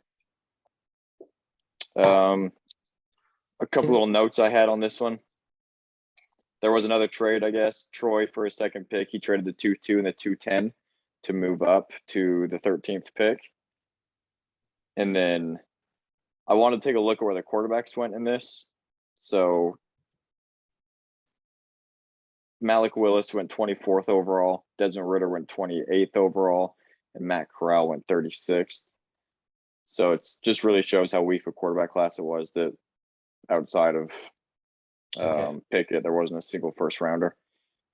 A couple little notes I had on this one. There was another trade, I guess. Troy for his second pick. He traded the 2-2 and the 2-10 to move up to the 13th pick. And then I wanted to take a look at where the quarterbacks went in this. So Malik Willis went 24th overall. Desmond Ridder went 28th overall. And Matt Corral went 36th. So it just really shows how weak a quarterback class it was, that outside of Pickett, there wasn't a single first rounder.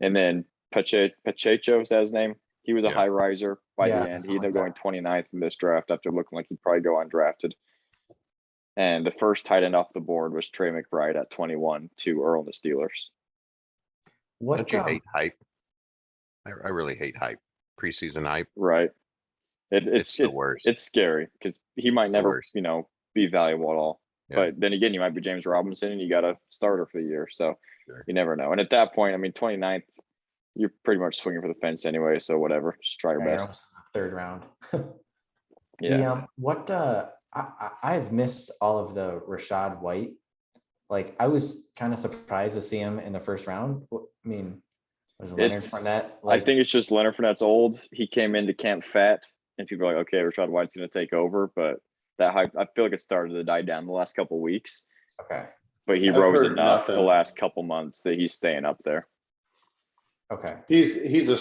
And then Pacheco, is that his name? He was a Yeah. high riser by the Yeah, end. He something ended up like going 29th in this draft after looking like he'd probably go undrafted. And the first tight end off the board was Trey McBride at 21 to Earl and the Steelers. What Don't you hate hype? I really hate hype. Preseason hype. Right. It's the worst. It's scary because he might It's the never, worst. be valuable at all. Yeah. But then again, you might be James Robinson and you got a starter for the year. So Sure. you never know. And at that point, 29th, you're pretty much swinging for the fence anyway. So whatever, just try your Yeah, you're best. almost in the third round. Yeah. I've missed all of the Rashad White. Like, I was kind of surprised to see him in the first round. I mean, was it Leonard Fournette? I think it's just Leonard Fournette's old. He came into camp fat, and people are like, okay, Rashad White's going to take over. But that hype, I feel like it started to die down the last couple of weeks. okay. But he I've rose heard enough nothing. the last couple months that he's staying up there. Okay. He's a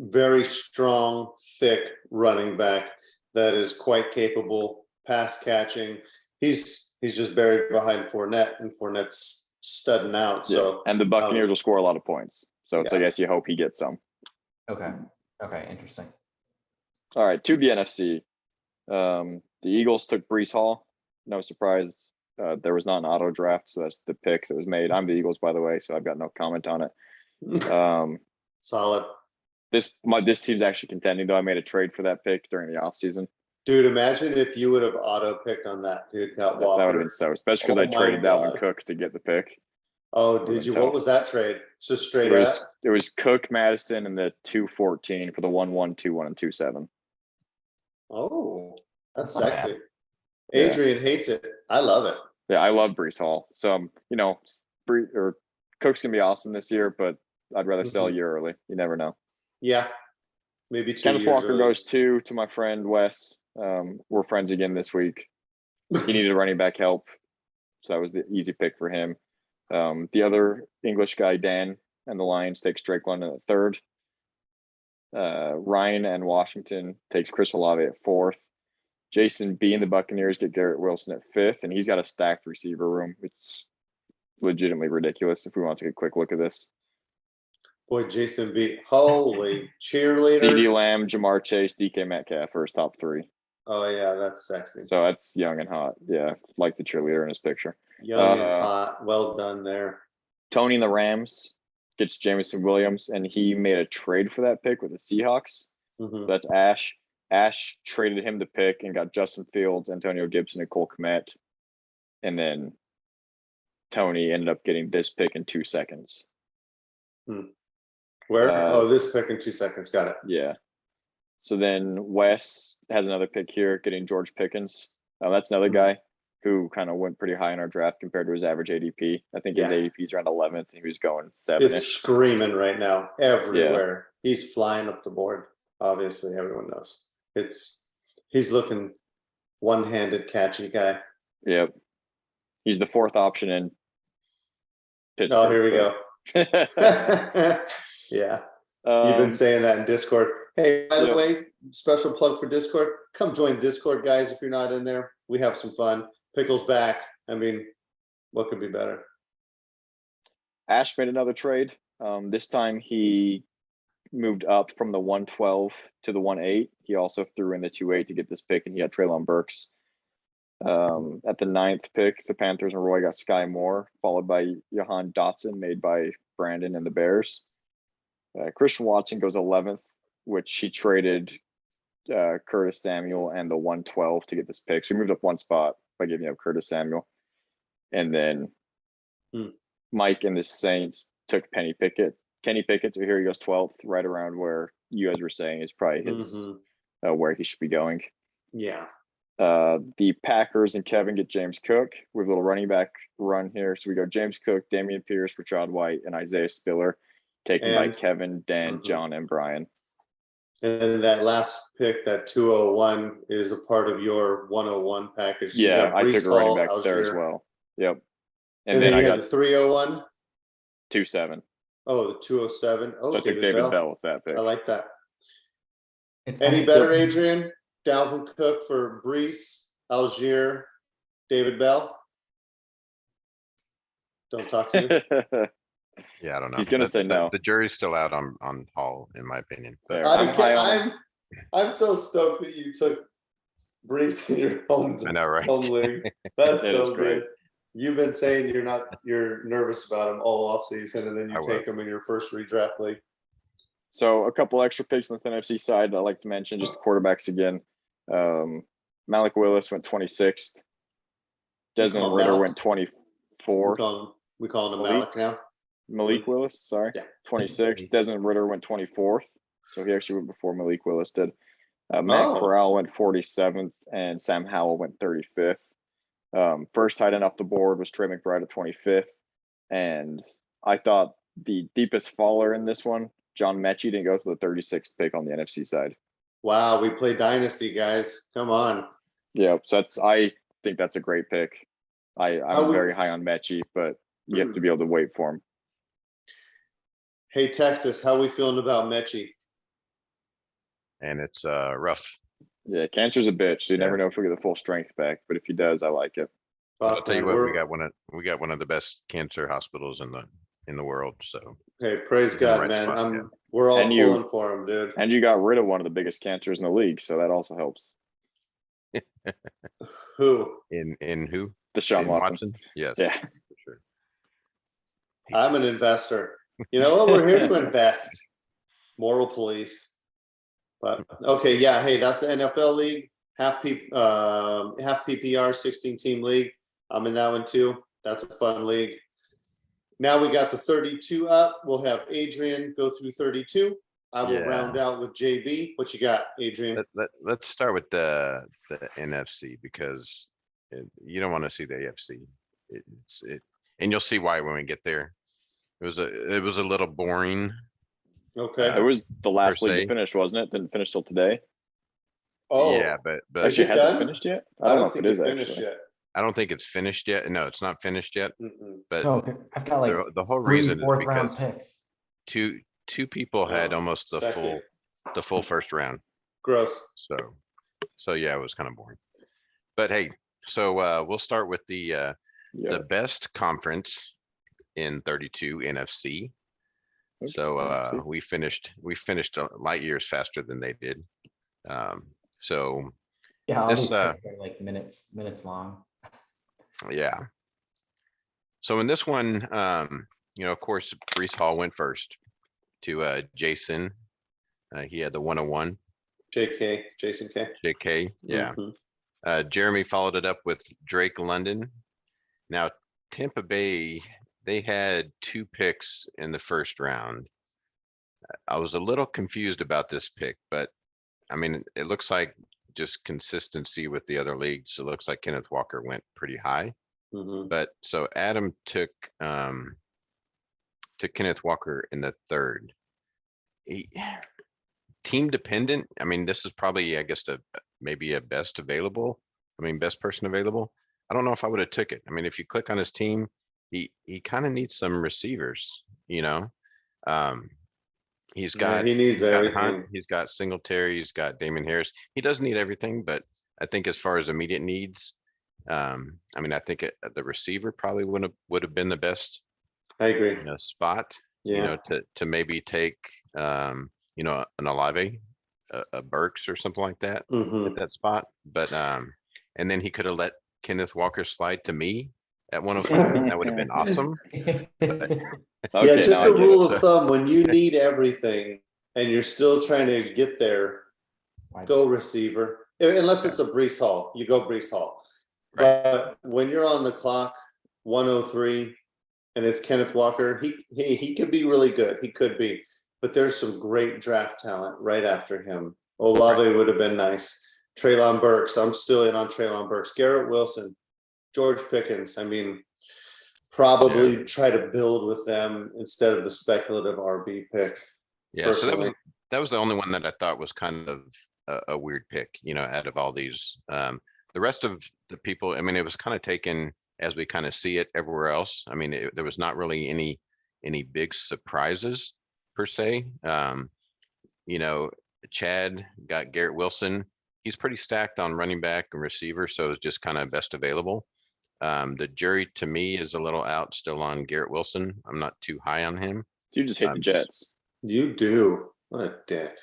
very strong, thick running back that is quite capable, pass catching. He's just buried behind Fournette, and Fournette's studding out. So And the Buccaneers will score a lot of points. So it's, yeah. I guess you hope he gets some. Okay. Okay. Interesting. All right, to the NFC. The Eagles took Breece Hall. No surprise. There was not an auto draft, so that's the pick that was made. I'm the Eagles, by the way, so I've got no comment on it. solid. This team's actually contending, though. I made a trade for that pick during the offseason. Dude, imagine if you would have auto picked on that, dude. Got That would have Walker. been so, especially because Oh I traded my Dalvin God. Cook to get the pick. Oh, been did you? tough. What was that trade? Just straight It up. was Cook, Madison, and the 214 for the 1-1, 2-1, and 2-7. Oh, that's Not bad. sexy. Yeah. Adrian hates it. I love it. Yeah, I love Breece Hall. So, Cook's gonna be awesome this year, but I'd rather sell a year early. You never know. Yeah, maybe 2 Kenneth years Walker early. goes to my friend Wes. We're friends again this week. He needed running back help, so that was the easy pick for him. The other English guy, Dan, and the Lions takes Drake London at 3rd. Ryan and Washington takes Chris Olave at 4th. Jason B and the Buccaneers get Garrett Wilson at 5th, and he's got a stacked receiver room. It's legitimately ridiculous if we want to take a quick look at this. Boy, Jason B. Holy CD cheerleaders. Lamb, Jamar Chase, DK Metcalf are his top 3. Oh yeah, that's sexy. So that's young and hot. Yeah, like the cheerleader in his picture. Young and hot. Well done there. Tony and the Rams gets Jamison Williams, and he made a trade for that pick with the Seahawks. Mhm. That's Ash. Ash traded him the pick and got Justin Fields, Antonio Gibson, and Cole Kmet. And then Tony ended up getting this pick in 2 seconds. Where? This pick in 2 seconds. Got it. Yeah. So then Wes has another pick here, getting George Pickens. That's another guy who kind of went pretty high in our draft compared to his average ADP. I think his ADP is around 11th, and he was going 7th. It's screaming right now everywhere. Yeah. He's flying up the board. Obviously, everyone knows. He's looking one-handed catchy guy. Yep. He's the 4th option in Pittsburgh. Oh, here we go. Yeah. You've been saying that in Discord. Hey, by the way, special plug for Discord. Come join Discord, guys, if you're not in there. We have some fun. Pickles back. I mean, what could be better? Ash made another trade. This time he moved up from the 112 to the 18. He also threw in the 28 to get this pick, and he had Traelin Berks. At the 9th pick, the Panthers and Roy got Sky Moore, followed by Jahan Dotson, made by Brandon and the Bears. Christian Watson goes 11th, which he traded Curtis Samuel and the 112 to get this pick. So he moved up 1 spot by giving up Curtis Samuel. And then Mike and the Saints took Kenny Pickett. So here he goes 12th, right around where you guys were saying is probably his where he should be going. Yeah. The Packers and Kevin get James Cook. We have a little running back run here. So we go James Cook, Damian Pierce, Rashad White, and Isaiah Spiller, taken by Kevin, Dan, John, and Brian. And then that last pick, that 201, is a part of your 101 package. So yeah, I took a running back there as well. Yep. And then I got the 301? 27. Oh, the 207. Oh, so I took David Bell with that pick. I like that. Any better, Adrian? Dalvin Cook for Brees, Algier, David Bell? Don't talk to me. Yeah, I don't know. He's gonna say no. The jury's still out on Hall, in my opinion. But I'm so stoked that you took Brees in your home. I know, right? Home league. That's so good. You've been saying you're nervous about him all offseason, and then you take him in your first redraft league. So a couple extra picks on the NFC side I'd like to mention, just the quarterbacks again. Malik Willis went 26th. Desmond Ridder went 24th. We call him Malik now. Malik Willis, sorry. Yeah. 26th. Desmond Ridder went 24th. So he actually went before Malik Willis did. Matt Corral went 47th, and Sam Howell went 35th. First tight end off the board was Trey Mcbride at 25th. And I thought the deepest faller in this one, John Mechie, didn't go to the 36th pick on the NFC side. Wow, we play Dynasty, guys. Come on. Yeah, so I think that's a great pick. I'm very high on Mechie, but you have to be able to wait for him. Hey, Texas, how are we feeling about Mechie? And it's rough. Yeah, cancer's a bitch. So you never know if he'll get the full strength back, but if he does, I like it. I'll tell you what, we got one of the best cancer hospitals in the world. So hey, praise God, man. We're all pulling for him, dude. And you got rid of one of the biggest cancers in the league, so that also helps. Who? In who? Deshaun Watson. Yes. Yeah. For sure. I'm an investor. You know what? We're here to invest. Moral police. But okay, yeah. Hey, that's the NFL league. Half PPR, 16-team league. I'm in that one too. That's a fun league. Now we got the 32 up. We'll have Adrian go through 32. I will round out with JB. What you got, Adrian? Let's start with the NFC, because you don't want to see the AFC. And you'll see why when we get there. It was a little boring. Okay. It was the last league to finish, wasn't it? Didn't finish till today. Oh yeah, but actually hasn't finished yet. I don't know if it is finished yet. I don't think it's finished yet. No, it's not finished yet. But I've got like the whole reason is fourth round because picks. two people had almost the full first round. Gross. So yeah, it was kind of boring. But hey, so we'll start with the best conference in 32 NFC. So we finished light years faster than they did. So Yeah, all This, these picks are like minutes long. Yeah. So in this one, of course, Brees Hall went first to Jason. He had the 101. JK, Jason K. JK, yeah. Mhm. Jeremy followed it up with Drake London. Now, Tampa Bay, they had 2 picks in the first round. I was a little confused about this pick, but I mean, it looks like just consistency with the other leagues. It looks like Kenneth Walker went pretty high. Mhm. But so Adam took Kenneth Walker in the 3rd. Team dependent. I mean, this is probably, I guess, maybe a best person available. I don't know if I would have took it. I mean, if you click on his team, he kind of needs some receivers, He's got, he needs Hunt, everything. he's got Singletary, he's got Damian Harris. He doesn't need everything, but I think as far as immediate needs, I mean, I think the receiver probably would have been the best I agree. spot, Yeah. to maybe take, an Olave, a Burks or something like that Mhm. at that spot. But, and then he could have let Kenneth Walker slide to me at 105. That would have been awesome. Yeah, just now I a get rule it. of thumb, when you need everything and you're still trying to get there, go receiver. Unless it's a Brees Hall, you go Brees Hall. Right. But when you're on the clock, 103, and it's Kenneth Walker, he could be really good. He could be. But there's some great draft talent right after him. Olave would have been nice. Traelin Berks, I'm still in on Traelin Berks. Garrett Wilson, George Pickens. I mean, probably try to build with them instead of the speculative RB pick. Yeah, so personally. that was the only one that I thought was kind of a weird pick, out of all these. The rest of the people, I mean, it was kind of taken as we kind of see it everywhere else. I mean, there was not really any big surprises per se. Chad got Garrett Wilson. He's pretty stacked on running back and receiver, so it's just kind of best available. The jury to me is a little out still on Garrett Wilson. I'm not too high on him. You just hate the Jets. You do. What a dick.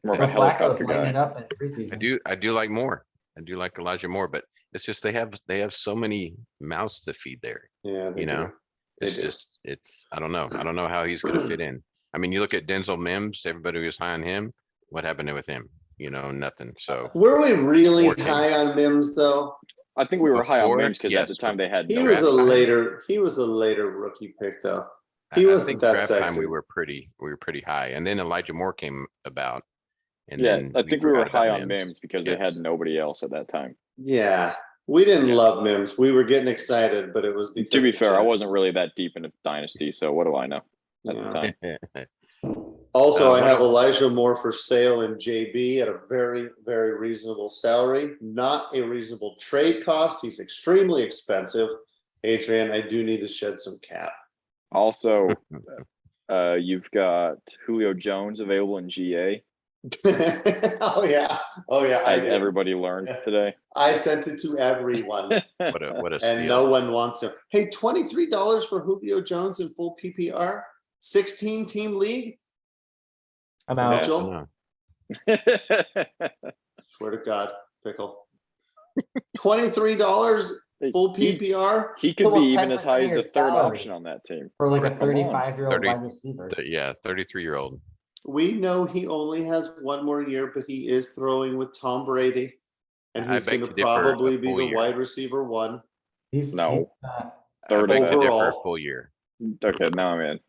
More of a Flacco's helicopter lighting it guy. up in preseason. I do like Moore. I do like Elijah Moore, but it's just they have so many mouths to feed there. Yeah, they do. It's They do. just I don't know. I don't know how he's gonna fit in. I mean, you look at Denzel Mims, everybody was high on him. What happened with him? Nothing. So Were we really Four high on Mims though? I think we were high on Before, Mims because yes, at the time they had He no was a Draft time? later rookie pick though. He I wasn't think that draft time sexy. we were pretty high, and then Elijah Moore came about, and Yeah, then I think we were forgot about high on Mims because they Yes. had nobody else at that time. Yeah. We didn't Yeah. love Mims. We were getting excited, but it was because To be the fair, I Jets. wasn't really that deep into Dynasty, so what do I know at the Yeah. time? Also, I What have else? Elijah Moore for sale in JB at a very, very reasonable salary, not a reasonable trade cost. He's extremely expensive. Adrian, I do need to shed some cap. Also, you've got Julio Jones available in GA, Oh yeah. I as do. everybody learned today. I sent it to everyone, What a and steal! no one wants him. Hey, $23 for Julio Jones in full PPR, 16 team league. I'm Yeah. out. Mitchell? Swear to God, pickle. $23 full PPR. He could be Almost even as 10% high as of the your third salary. option on that team. For like a Come on. 35-year-old 30 wide receiver. Yeah, 33-year-old. We know he only has one more year, but he is throwing with Tom Brady, and I he's beg going to to differ a probably be full the year. wide receiver one. He's No. not. I Third beg to differ a overall. full year. Okay, now I'm in.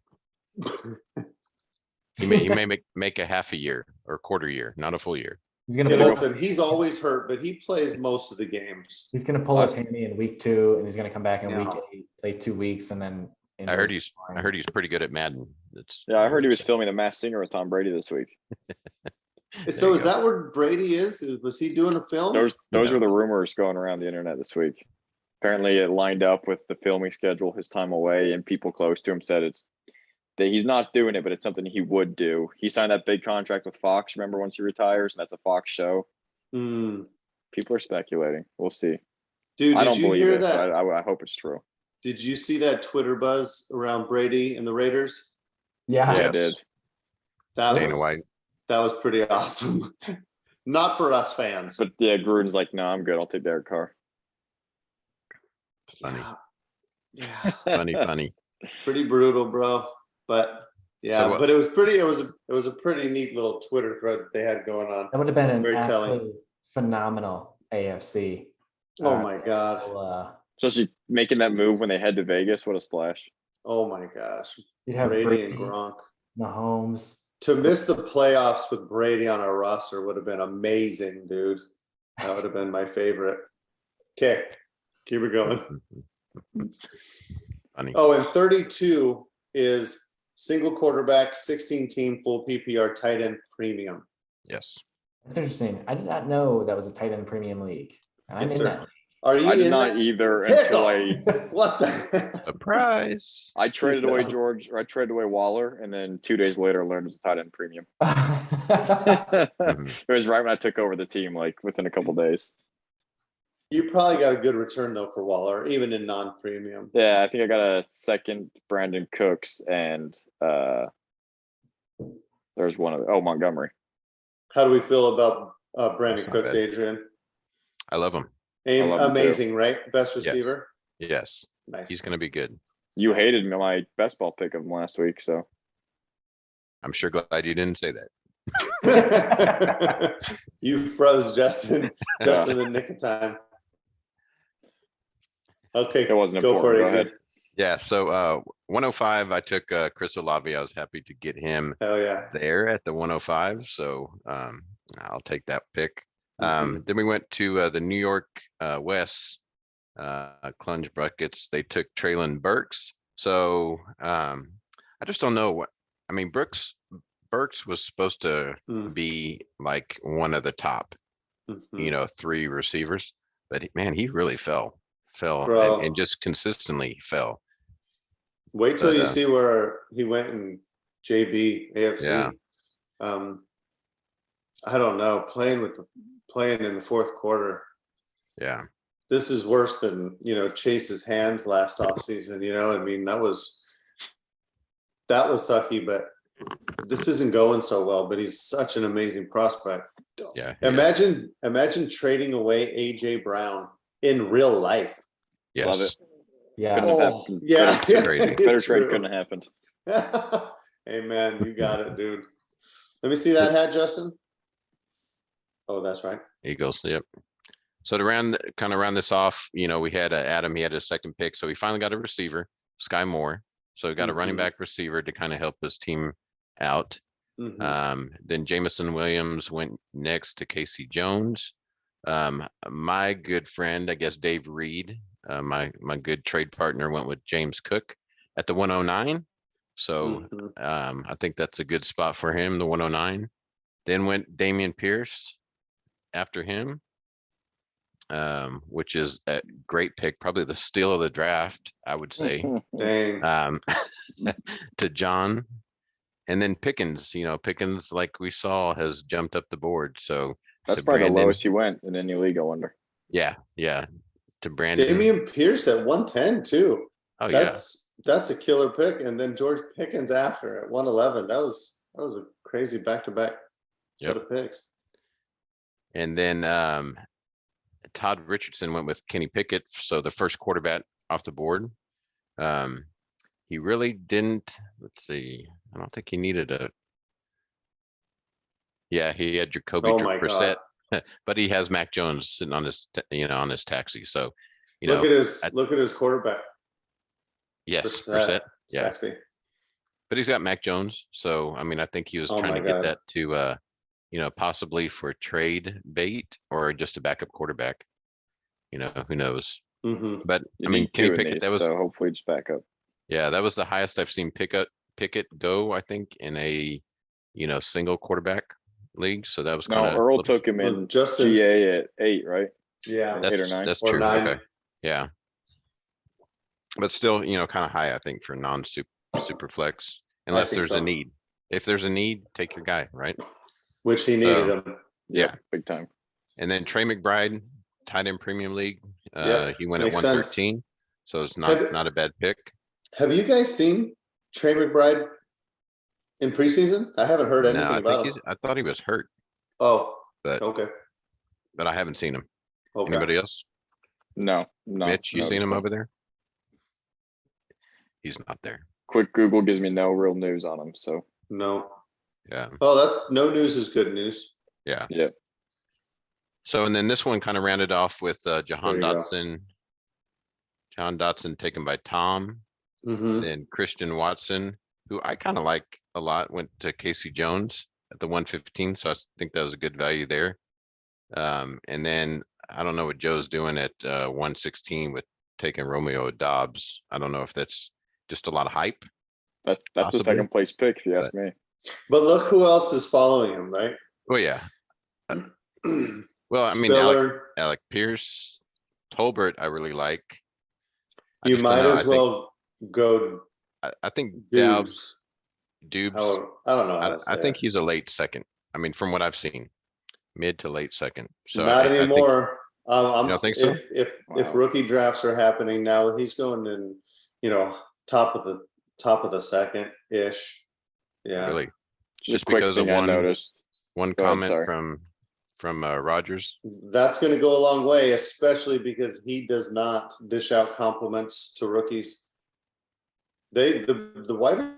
He may make a half a year or quarter year, not a full year. He's gonna Hey, pull, listen, he's always hurt, but he plays most of the games. he's gonna pull his hammy in week 2, and he's gonna come back in Yeah. week 8, play 2 weeks, and then. I heard he's pretty good at Madden. Yeah, I heard he was filming The Masked Singer with Tom Brady this week. So you is go. that where Brady is? Was he doing a film? Those No. are the rumors going around the internet this week. Apparently, it lined up with the filming schedule, his time away, and people close to him said that he's not doing it, but it's something he would do. He signed that big contract with Fox. Remember, once he retires, and that's a Fox show. Hmm. People are speculating. We'll see. Dude, I did don't you believe hear it, that? but I hope it's true. Did you see that Twitter buzz around Brady and the Raiders? Yeah. Yeah, I Yes. did. That Dana was White. that was pretty awesome. Not for us fans. But yeah, Gruden's like, no, I'm good. I'll take Derek Carr. Funny, Yeah. funny. Pretty brutal, bro. But yeah, So what- but it was pretty. It was a pretty neat little Twitter thread that they had going on. That would have been an Very absolutely telling. phenomenal AFC. Oh my god. Especially making that move when they head to Vegas. What a splash. Oh my gosh. You'd have Brady and Gronk. Mahomes. To miss the playoffs with Brady on our roster would have been amazing, dude. That would have been my favorite. Okay, keep it going. Funny. Oh, and 32 is single quarterback, 16 team, full PPR, tight end premium. Yes. That's interesting. I did not know that was a tight end premium league. And I'm Yes, in sir. that. Are you I did in not that? either Pickle! until I What the? Surprise. I traded away So- George, or I traded away Waller, and then 2 days later learned it was a tight end premium. Mhm. It was right when I took over the team, like within a couple days. You probably got a good return though for Waller, even in non-premium. Yeah, I think I got a second Brandon Cooks, and there's one of Montgomery. How do we feel about Brandon Not Cooks, bad. Adrian? I love him. I love him too. Amazing, right? Best Yeah. receiver. Yes. Nice. He's going to be good. You hated my best ball pick of him last week, so I'm sure glad you didn't say that. You froze Justin just in the nick of time. Okay, it wasn't go for important. it, Go Adrian. ahead. Yeah. So 105, I took Chris Olave. I was happy to get him Hell yeah. there at the 105. So I'll take that pick. Mhm. Then we went to the New York West Clunge Buckets. They took Traelin Berks. So I just don't know what, I mean, Berks was supposed to Mm. be like one of the top, Mhm. 3 receivers, but man, he really fell Bro. and just consistently fell. Wait till But, you see where he went in JB AFC. Yeah. I don't know, playing in the fourth quarter. Yeah. This is worse than, Chase's hands last offseason, I mean, that was sucky, but this isn't going so well, but he's such an amazing prospect. Yeah. he is. Imagine trading away AJ Brown in real life. Yes. Love it. Yeah. Couldn't have Oh, happened. yeah. Crazy. Better True. trade couldn't have happened. Hey man, you got it, dude. Let me see that hat, Justin. Oh, that's right. Eagles. Yep. So to round this off, we had Adam. He had his second pick, so he finally got a receiver, Sky Moore. So he got a running Mhm. back receiver to kind of help his team out. Mhm. Then Jamison Williams went next to Casey Jones. My good friend, I guess Dave Reed, my good trade partner, went with James Cook at the 109. So Mhm. I think that's a good spot for him, the 109. Then went Damian Pierce after him, which is a great pick, probably the steal of the draft, I would say. Dang. To John. And then Pickens, Pickens, like we saw, has jumped up the board. So That's to probably the Brandon. lowest he went in any league, I wonder. Yeah. To Brandon. Damian Pierce at 110 too. Oh yeah. That's a killer pick. And then George Pickens after at 111. That was a crazy back-to-back set of picks. And then Todd Richardson went with Kenny Pickett. So the first quarterback off the board. He really didn't, let's see. I don't think he needed yeah, he had Jacoby Oh my Brissett, God. but he has Mac Jones sitting on his, on his taxi. So, Look at his quarterback. yes, Brissett. Brissett, yeah. Sexy. But he's got Mac Jones. So, I mean, I think he was Oh trying my to get God. that to, possibly for trade bait or just a backup quarterback. Who knows? Hmm. But You I mean, need Kenny two in Pickett, these, that was, so hopefully just back up. yeah, that was the highest I've seen Pickett go, I think, in a, single quarterback league. So that was No, kind of. Earl took him in Justin- GA at 8, right? Yeah. Eight or nine. That's Or true. 9. Okay. Yeah. But still, kind of high, I think, for super flex, unless think there's so. a need. If there's a need, take your guy, right? Which he needed him. Yeah. Big time. And then Trey McBride, tight end premium league. Yep, He went at makes sense. 113. So it's Have- not a bad pick. Have you guys seen Trey McBride in preseason? I haven't heard anything No, about him. I thought he was hurt. Oh, but Okay. I haven't seen him. Okay. Anybody else? No, no. Mitch, you no, seen him no. over there? He's not there. Quick Google gives me no real news on him, so No. Yeah, Oh, that's no news is good news. yeah. yeah. So, and then this one kind of rounded off with Jahan There you go. Dotson. Jahan Dotson taken by Tom. Mm-hmm. Then Christian Watson, who I kind of like a lot, went to Casey Jones at the 115. So I think that was a good value there. And then I don't know what Joe's doing at 116 with taking Romeo Dobbs. I don't know if that's just a lot of hype. That's a Possibly, second place pick, if you ask me. But look who else is following him, right? Oh yeah. Well, I mean, Spiller, Alec Pierce, Tolbert, I really like. I you just don't might know. as well go I think Dubes. Dubes. However, I don't know how to say I think it. he's a late second. I mean, from what I've seen, mid to late second. So Not I think, anymore. I'm You don't think so? if Wow. rookie drafts are happening now, he's going in, top of the second ish. Yeah. really, Just just quick because of thing I one noticed. one Go ahead, comment sorry. from Rogers. That's going to go a long way, especially because he does not dish out compliments to rookies. The wide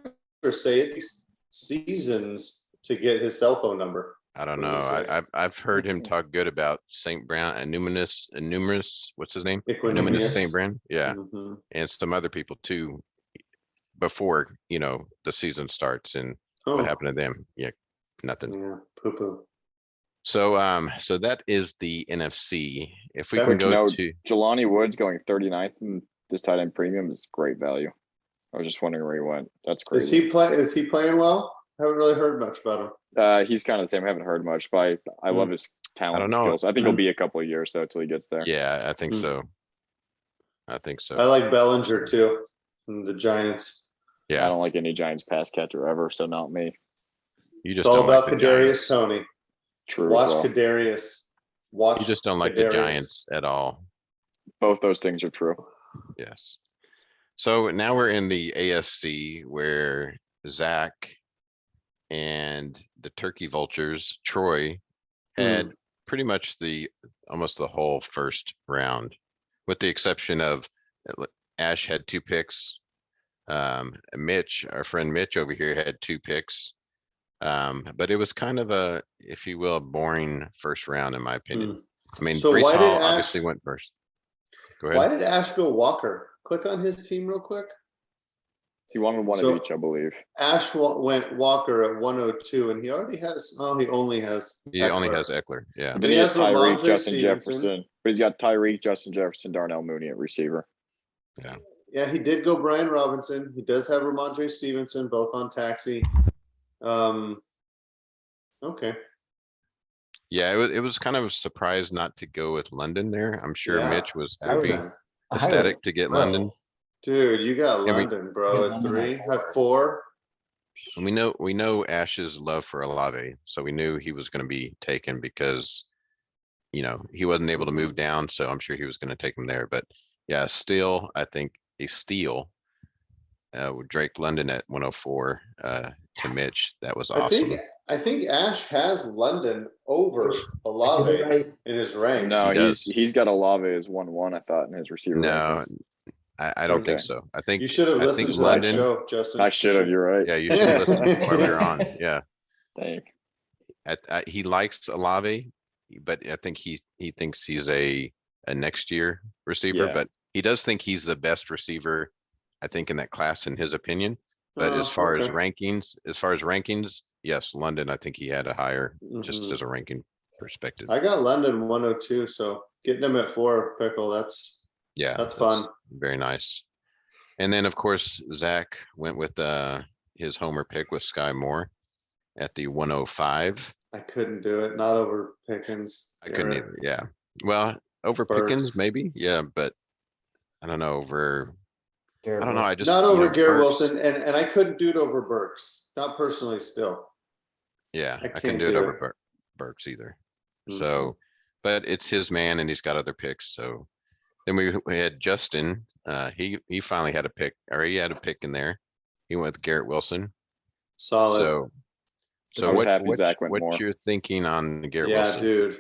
receivers say it takes seasons to get his cell phone number. I don't What know. do you say? I've heard him talk good about St. Brown and numerous. What's his name? Equanimous. Numerous St. Brown. Yeah, Mhm. and some other people too. Before the season starts, and Oh, what happened to them? Yeah, nothing. yeah, poo poo. So so that is the NFC. If we Okay. can Quick go note, to Jelani Woods going 39th in this tight end premium is great value. I was just wondering where he went. That's Is crazy. he playing well? Haven't really heard much about him. He's kind of the same. I haven't heard much, but I love his talent and know. skills. I think he'll be a couple of years though till he gets there. yeah, I think Hmm. so. I think so. I like Bellinger too, from the Giants. I Yeah, don't like any Giants pass catcher ever, so not me. you It's just all don't about like the Kadarius Giants. Tony. True. Watch as well. Kadarius. Watch. You just don't like the Kadarius. Giants at all. Both those things are true. Yes. So now we're in the AFC where Zach and the Turkey Vultures, Troy, had pretty much almost the whole first round, with the exception of Ash had 2 picks. Mitch, our friend Mitch over here, had 2 picks. But it was kind of a, if you will, a boring first round, in my opinion. I mean, So why did Brees Ash- obviously went first. Go ahead. Why did Ash go Walker? Click on his team real quick. He wanted one So- of each, I believe. Ash went Walker at 102, and he already has. Oh, he only has. He only Eckler. has Eckler. Yeah. But he he has has Tyreek, Ramondre Justin Stevenson. Jefferson. But he's got Tyreek, Justin Jefferson, Darnell Mooney at receiver. Yeah, he did go Brian Robinson. He does have Ramondre Stevenson, both on taxi. Okay. Yeah, it was kind of a surprise not to go with London there. I'm sure Yeah. Mitch was Big happy, time. ecstatic to get London. Dude, you got Yeah, we- London, bro, Yeah, at London 3. at At 4. And we know Ash's love for Olave, so we knew he was going to be taken because he wasn't able to move down, so I'm sure he was going to take him there. But yeah, still, I think a steal. With Drake London at 104 to Mitch. That was awesome. I think Ash has London over Olave Right. in his ranks. No, He does. he's got Olave as 1-1, I thought, in his receiver. No, rankings. I don't think Okay. so. I think You should have I listened think to that London. show, Justin. I should have. You're right. Yeah, you should have listened while we were on. Yeah, Dang. he likes Olave, but I think he thinks he's a next year receiver. Yeah. But he does think he's the best receiver, I think, in that class, in his opinion. But as far as rankings, yes, London, I think he had a higher, just as a ranking perspective. I got London 102, so getting him at 4, Pickle, that's fun. Very nice. And then, of course, Zach went with his homer pick with Sky Moore at the 105. I couldn't do it, not over Pickens. I couldn't Garrett. either. Yeah. Well, over Berks. Pickens, maybe. Yeah, but I don't know. I don't know. I just Not over Garrett Berks- Wilson, and I couldn't do it over Burks. Not personally still. Yeah, I I couldn't can't do it do over it. Berks either. Mhm. So, but it's his man, and he's got other picks. So then we had Justin. He finally had a pick, or he had a pick in there. He went with Garrett Wilson. Solid. So So I was what, happy Zach went what more. you're thinking on Garrett Yeah, Wilson? dude.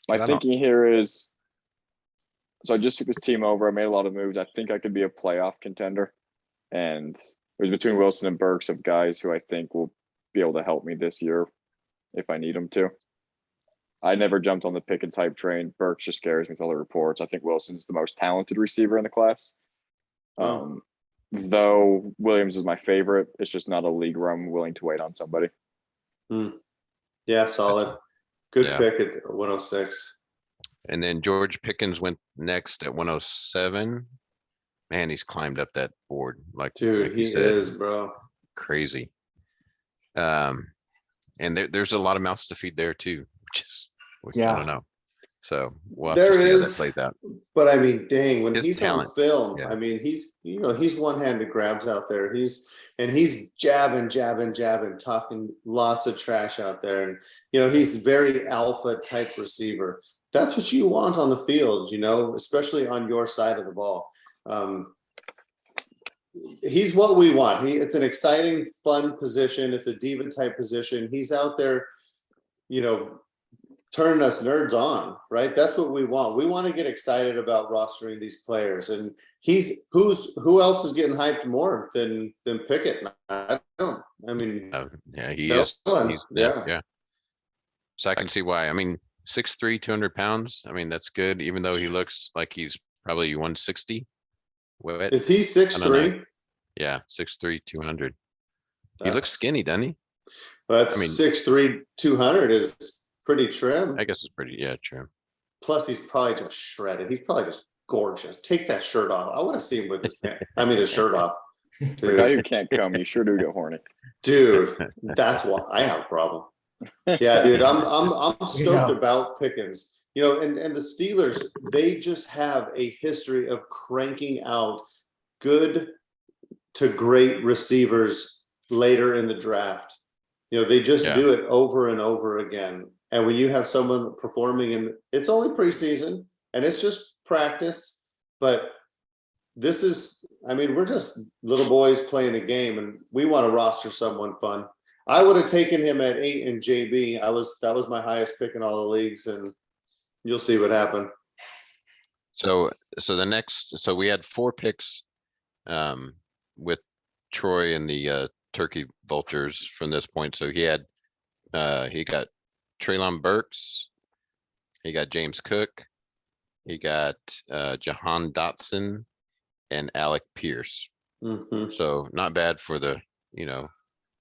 My I don't- thinking here is, so I just took this team over. I made a lot of moves. I think I could be a playoff contender. And it was between Wilson and Berks of guys who I think will be able to help me this year if I need them to. I never jumped on the Pickens hype train. Berks just scares me with all the reports. I think Wilson's the most talented receiver in the class. Though Williams is my favorite, it's just not a league where I'm willing to wait on somebody. Yeah, solid. Good Yeah. pick at 106. And then George Pickens went next at 107. Man, he's climbed up that board like Dude, like you he said, is, bro. crazy. And there's a lot of mouths to feed there too, which I Yeah. don't know. So we'll have There to see how that is, plays out. but I mean, dang, when His he's talent, on film, yeah. I mean, he's one-handed grabs out there. He's jabbing, talking lots of trash out there. And, he's very alpha type receiver. That's what you want on the field, especially on your side of the ball. He's what we want. It's an exciting, fun position. It's a diva type position. He's out there, turning us nerds on, right? That's what we want. We want to get excited about rostering these players. And who else is getting hyped more than Pickett? I mean, yeah, he no is. one. Yeah. So I can see why. I mean, 6'3", 200 pounds. I mean, that's good, even though he looks like he's probably 160. Wet. Is he 6'3"? Yeah, 6'3", 200. He looks skinny, doesn't he? That's 6'3", 200 is pretty trim. I guess it's pretty, true. Plus, he's probably just shredded. He's probably just gorgeous. Take that shirt off. I want to see him with his shirt off. For a guy who can't come, you sure do get horny. Dude, that's why I have a problem. Yeah, dude, I'm stoked about Pickens. And the Steelers, they just have a history of cranking out good to great receivers later in the draft. They just do it over and over again. And when you have someone performing, and it's only preseason and it's just practice, but this is, we're just little boys playing a game, and we want to roster someone fun. I would have taken him at 8 in JB. That was my highest pick in all the leagues, and you'll see what happened. So we had 4 picks with Troy and the Turkey Vultures from this point. So he got Traelin Berks, he got James Cook, he got Jahan Dotson, and Alec Pierce. So not bad for the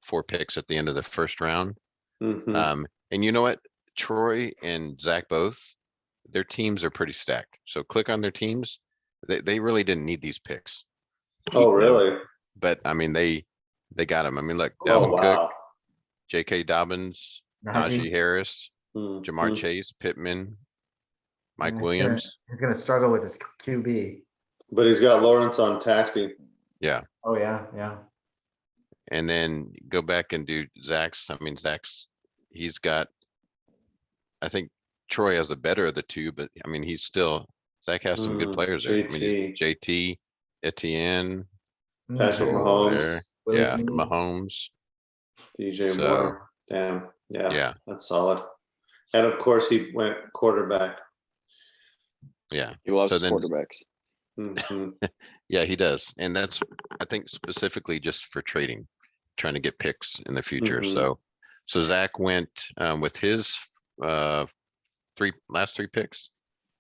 4 picks at the end of the first round. And you know what? Troy and Zach both, their teams are pretty stacked. So click on their teams. They really didn't need these picks. Oh, really? But I mean, they got him. I mean, look, Dalvin Cook, J.K. Dobbins, Najee Harris, Jamar Chase, Pittman, Mike Williams. He's gonna struggle with his QB. But he's got Lawrence on taxi. Yeah. Oh yeah. And then go back and do Zach's. I mean, he's got, I think Troy has the better of the two, but I mean, Zach has some good players there. I mean, JT, Etienne, Patrick Mahomes. Yeah, Mahomes. DJ Moore. Damn. Yeah. That's solid. And of course, he went quarterback. Yeah. He loves quarterbacks. Yeah, he does. And that's, I think, specifically just for trading, trying to get picks in the future. So Zach went with his last 3 picks.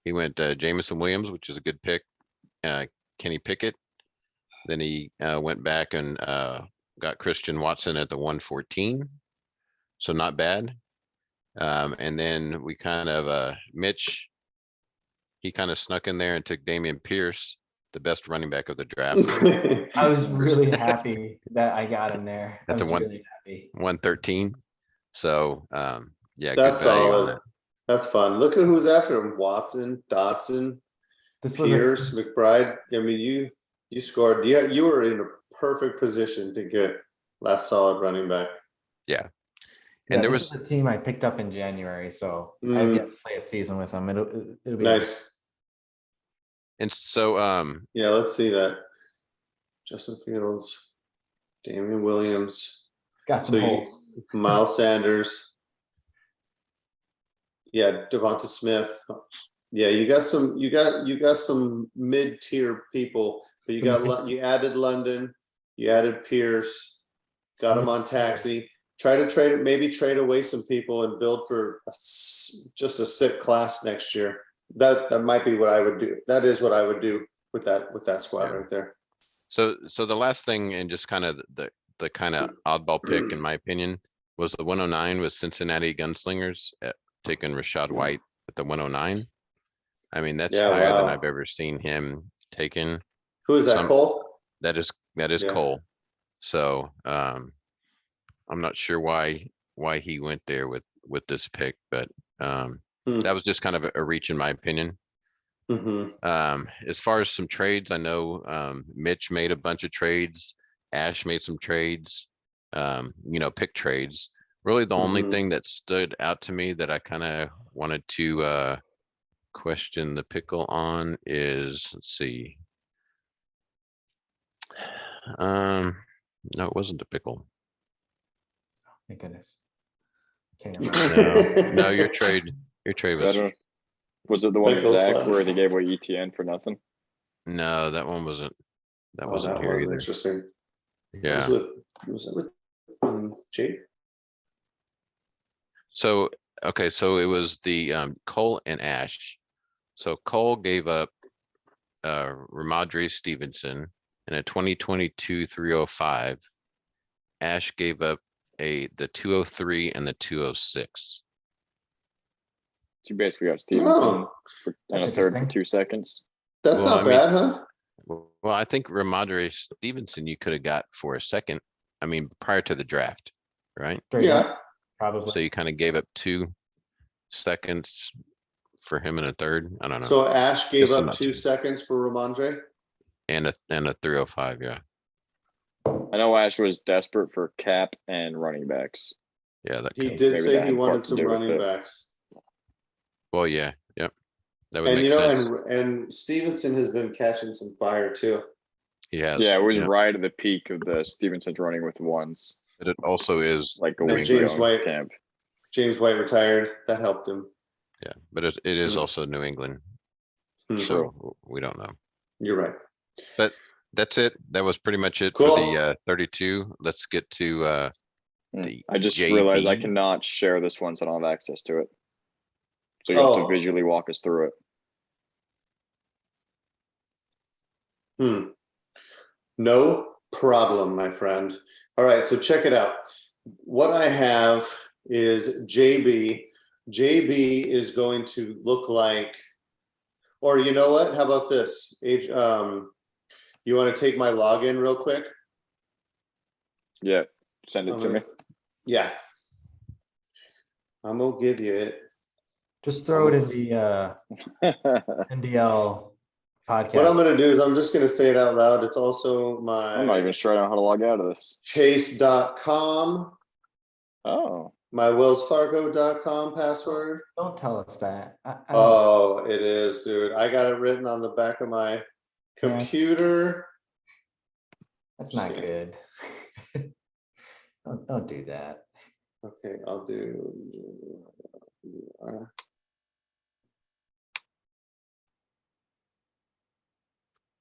He went Jamison Williams, which is a good pick. Kenny Pickett. Then he went back and got Christian Watson at the 114. So not bad. And then we kind of, Mitch, he kind of snuck in there and took Damian Pierce, the best running back of the draft. I was really happy that I got him there. At the really happy. 113. So yeah, that's good value on solid. that. That's fun. Look at who's after him: Watson, Dotson, Pierce, McBride. I mean, you scored. Yeah, you were in a perfect position to get last solid running back. Yeah. And there was a team I picked up in January, so I have yet to play a season with them. It'll be nice. And so let's see that. Justin Fields, Damian Williams. Got some So you- holes. Miles Sanders. Yeah, Devonta Smith. Yeah, you got some mid-tier people. So you added London, you added Pierce, got him on taxi. Try to trade away some people and build for just a sick class next year. That might be what I would do. That is what I would do with that squad Yeah. right there. So the last thing, and just kind of the kind of oddball pick, in my opinion, was the 109 with Cincinnati Gunslingers taking Rashad White at the 109. I mean, that's Yeah, higher than wow. I've ever seen him taken. Who is that, Some- Cole? That is Yeah. Cole. So I'm not sure why he went there with this pick, but that was just kind of a reach in my opinion. As far as some trades, I know Mitch made a bunch of trades. Ash made some trades, pick trades. Really the only thing that stood out to me that I kind of wanted to question the pickle on is, let's see. No, it wasn't a pickle. Thank goodness. No, your trade was, Was it the one with Pickles Zach fun. where they gave away ETN for nothing? no, that one wasn't. That wasn't that here was either. interesting. Yeah. Was that with Jake? So, okay, so it was the Cole and Ash. So Cole gave up Ramondre Stevenson and a 2022 305. Ash gave up the 203 and the 206. You basically got Stevenson Oh, and that's a third for interesting. 2 seconds. that's Well, not I mean- bad, huh? Well, I think Ramondre Stevenson you could have got for a second. I mean, prior to the draft, right? Straight up, Yeah. probably. So you kind of gave up 2 seconds for him and a third. I don't know. So Ash gave It's up not 2 too- seconds for Ramondre. And a 305, yeah. I know Ash was desperate for cap and running backs. Yeah, that He could, did maybe say that he had wanted part to some do with running it. backs. well, yeah, yep. That would And make sense. and Stevenson has been catching some fire too. He has. Yeah, it was right at the peak of the Stevenson's running with ones, But it also is like a And week James ago in White. camp. James White retired. That helped him. yeah, but it is also New England, Mhm. so we don't know. You're right. But that's it. That was pretty much it for Cool. the 32. Let's get to the I just realized I JV. cannot share this one, so I don't have access to it. So you have Oh. to visually walk us through it. No problem, my friend. All right, so check it out. What I have is JB. JB is going to look like, or you know what? How about this? You want to take my login real quick? Yeah, send it to me. Yeah. I'm gonna give you it. Just throw it in the NDL podcast. What I'm gonna do is I'm just gonna say it out loud. It's also I'm not my even sure I know how to log out of this. chase.com, Oh, my wellsfargo.com password. Don't tell us that. I don't- Oh, it is, dude. I got it written on the back of my computer. That's not good. Don't do that. Okay, I'll do.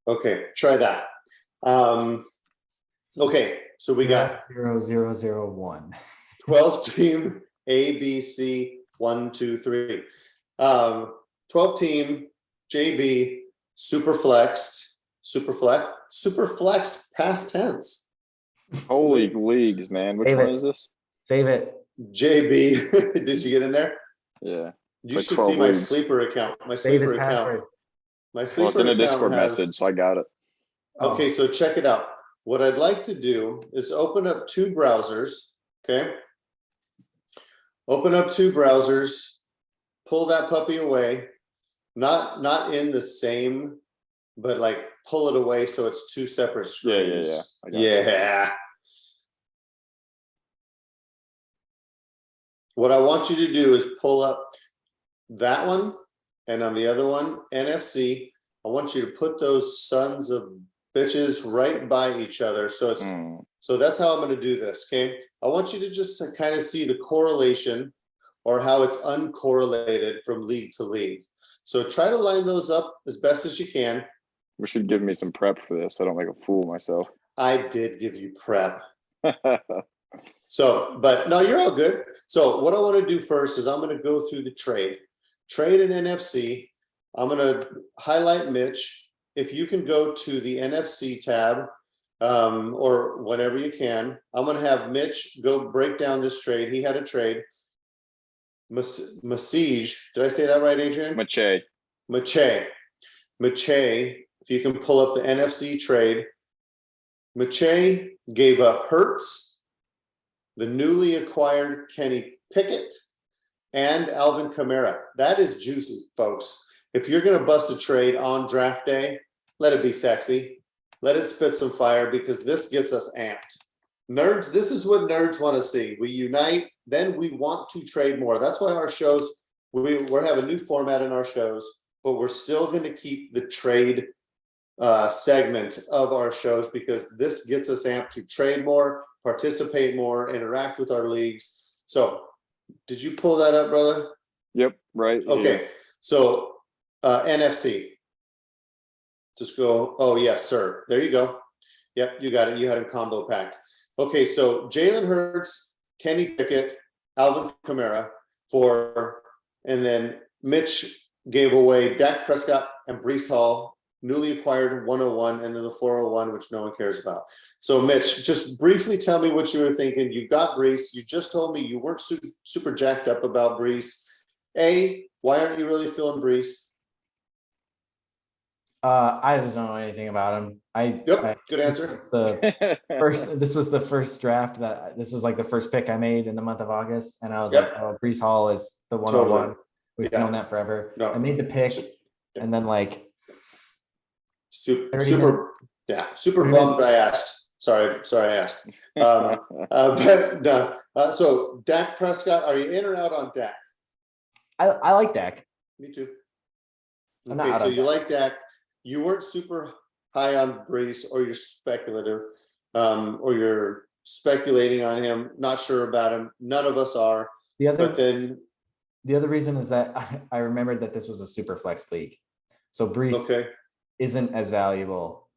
Okay, try that. Okay, so we got 00001. 12 team ABC 1, 2, 3. 12 team JB super flexed past tense. holy leagues, man. Which Save one it. is this? Save it. JB, did you get in there? Yeah. You Like should 12 see my leagues. sleeper account. My Save his sleeper account. password. My Well, it's sleeper in a account Discord has. message, so I got it. Okay, Oh. so check it out. What I'd like to do is open up 2 browsers, okay? Open up 2 browsers, pull that puppy away, not in the same, but like pull it away so it's 2 separate Yeah, yeah, screens. yeah. I got you. Yeah. What I want you to do is pull up that one, and on the other one, NFC. I want you to put those sons of bitches right by each other. So it's so that's how I'm going to do this. Okay. I want you to just kind of see the correlation or how it's uncorrelated from league to league. So try to line those up as best as you can. We should give me some prep for this. So I don't make a fool of myself. I did give you prep. So, but no, you're all good. So what I want to do first is I'm going to go through the trade and NFC. I'm going to highlight Mitch. If you can go to the NFC tab, or whenever you can, I'm going to have Mitch go break down this trade. He had a trade. Masij, did I say that right, Adrian? Mache. If you can pull up the NFC trade, Mache gave up Hurts, the newly acquired Kenny Pickett, and Alvin Kamara. That is juicy, folks. If you're going to bust a trade on draft day, let it be sexy. Let it spit some fire because this gets us amped. Nerds, this is what nerds want to see. We unite, then we want to trade more. That's why our shows, we're having a new format in our shows, but we're still going to keep the trade segment of our shows because this gets us amped to trade more, participate more, interact with our leagues. So did you pull that up, brother? Yep, right. Okay, Here. so NFC. Just go, oh yes, sir. There you go. Yep, you got it. You had a combo packed. Okay, so Jalen Hurts, Kenny Pickett, Alvin Kamara and then Mitch gave away Dak Prescott and Breece Hall, newly acquired 101, and then the 401, which no one cares about. So Mitch, just briefly tell me what you were thinking. You got Breece. You just told me you weren't super jacked up about Breece. Why aren't you really feeling Breece? I don't know anything about him. Good answer. This was the first draft this was like the first pick I made in the month of August. And I was Yep. like, oh, Breece Hall is the 101. Totally. We've Yeah. known that forever. No. I made the pick Yeah. and then like super 30 30 bummed I asked. Sorry I asked. But no. So Dak Prescott, are you in or out on Dak? I like Dak. Me too. I'm not Okay, out so on you Dak. like Dak. You weren't super high on Breece, or you're speculative, or you're speculating on him, not sure about him. None of us are. The But then, other reason is that I remembered that this was a super flex league. So Breece okay, isn't as valuable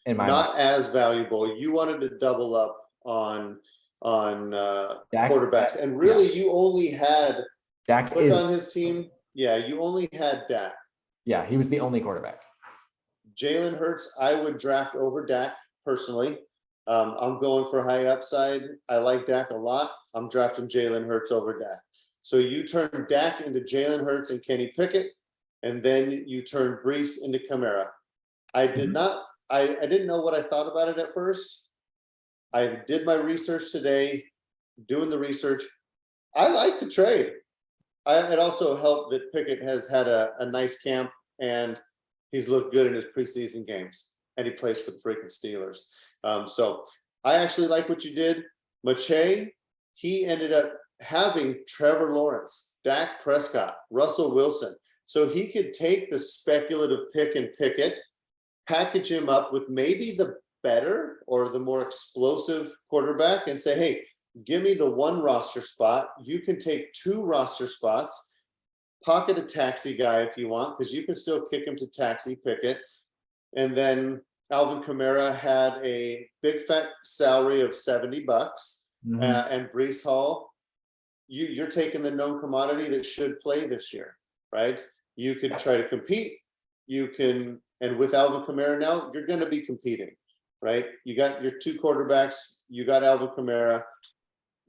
in my not mind. as valuable. You wanted to double up on Dak- quarterbacks, and really, you only had Dak click is on his team. Yeah, you only had Dak. he was the only quarterback. Jalen Hurts, I would draft over Dak personally. I'm going for high upside. I like Dak a lot. I'm drafting Jalen Hurts over Dak. So you turn Dak into Jalen Hurts and Kenny Pickett, and then you turn Breece into Kamara. I didn't know what I thought about it at first. I did my research today, doing the research. I like the trade. It also helped that Pickett has had a nice camp and he's looked good in his preseason games, and he plays for the freaking Steelers. So I actually like what you did. Mache, he ended up having Trevor Lawrence, Dak Prescott, Russell Wilson. So he could take the speculative pick and Pickett, package him up with maybe the better or the more explosive quarterback and say, hey, give me the one roster spot. You can take 2 roster spots, pocket a taxi guy if you want, because you can still kick him to taxi Pickett. And then Alvin Kamara had a big fat salary of $70, and Breece Hall, you're taking the known commodity that should play this year, right? You could try to compete. You can, and with Alvin Kamara now, you're going to be competing, right? You got your 2 quarterbacks. You got Alvin Kamara.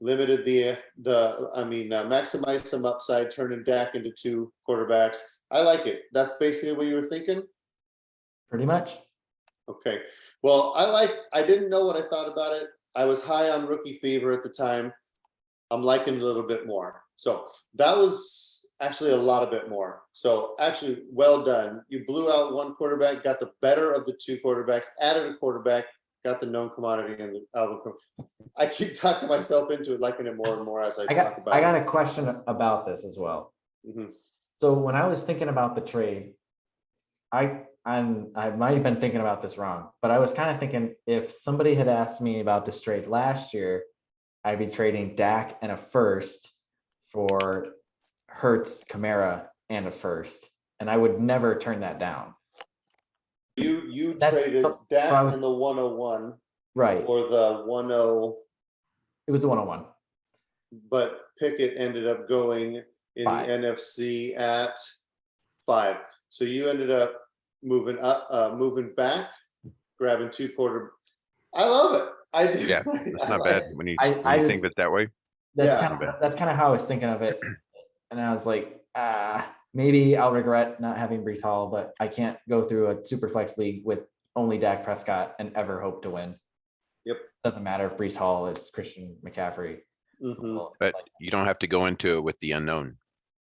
Limited maximize some upside, turning Dak into 2 quarterbacks. I like it. That's basically what you were thinking? Pretty much. Okay. Well, I didn't know what I thought about it. I was high on rookie fever at the time. I'm liking it a little bit more. So that was actually a lot of bit more. So actually, well done. You blew out 1 quarterback, got the better of the 2 quarterbacks, added a quarterback, got the known commodity and the Alvin. I keep talking myself into it, liking it more and more as I talk about I it. got a question about this as well. Mhm. So when I was thinking about the trade, I I might have been thinking about this wrong, but I was kind of thinking if somebody had asked me about this trade last year, I'd be trading Dak and a first for Hurts, Kamara, and a first, and I would never turn that down. You That's- traded so Dak I was- in the 101 Right. or the 10, It was a 101. but Pickett ended up going in 5. the NFC at 5. So you ended up moving up, moving back, grabbing 2 quarter. I love it. I do. Yeah, I It's not like bad it. when you I just- think of it that way. That's Yeah. kind of how I was thinking of it, and I was like, maybe I'll regret not having Brees Hall, but I can't go through a super flex league with only Dak Prescott and ever hope to win. Yep. Doesn't matter if Brees Hall is Christian McCaffrey. Mhm. Well, But like, you don't have to go into it with the unknown,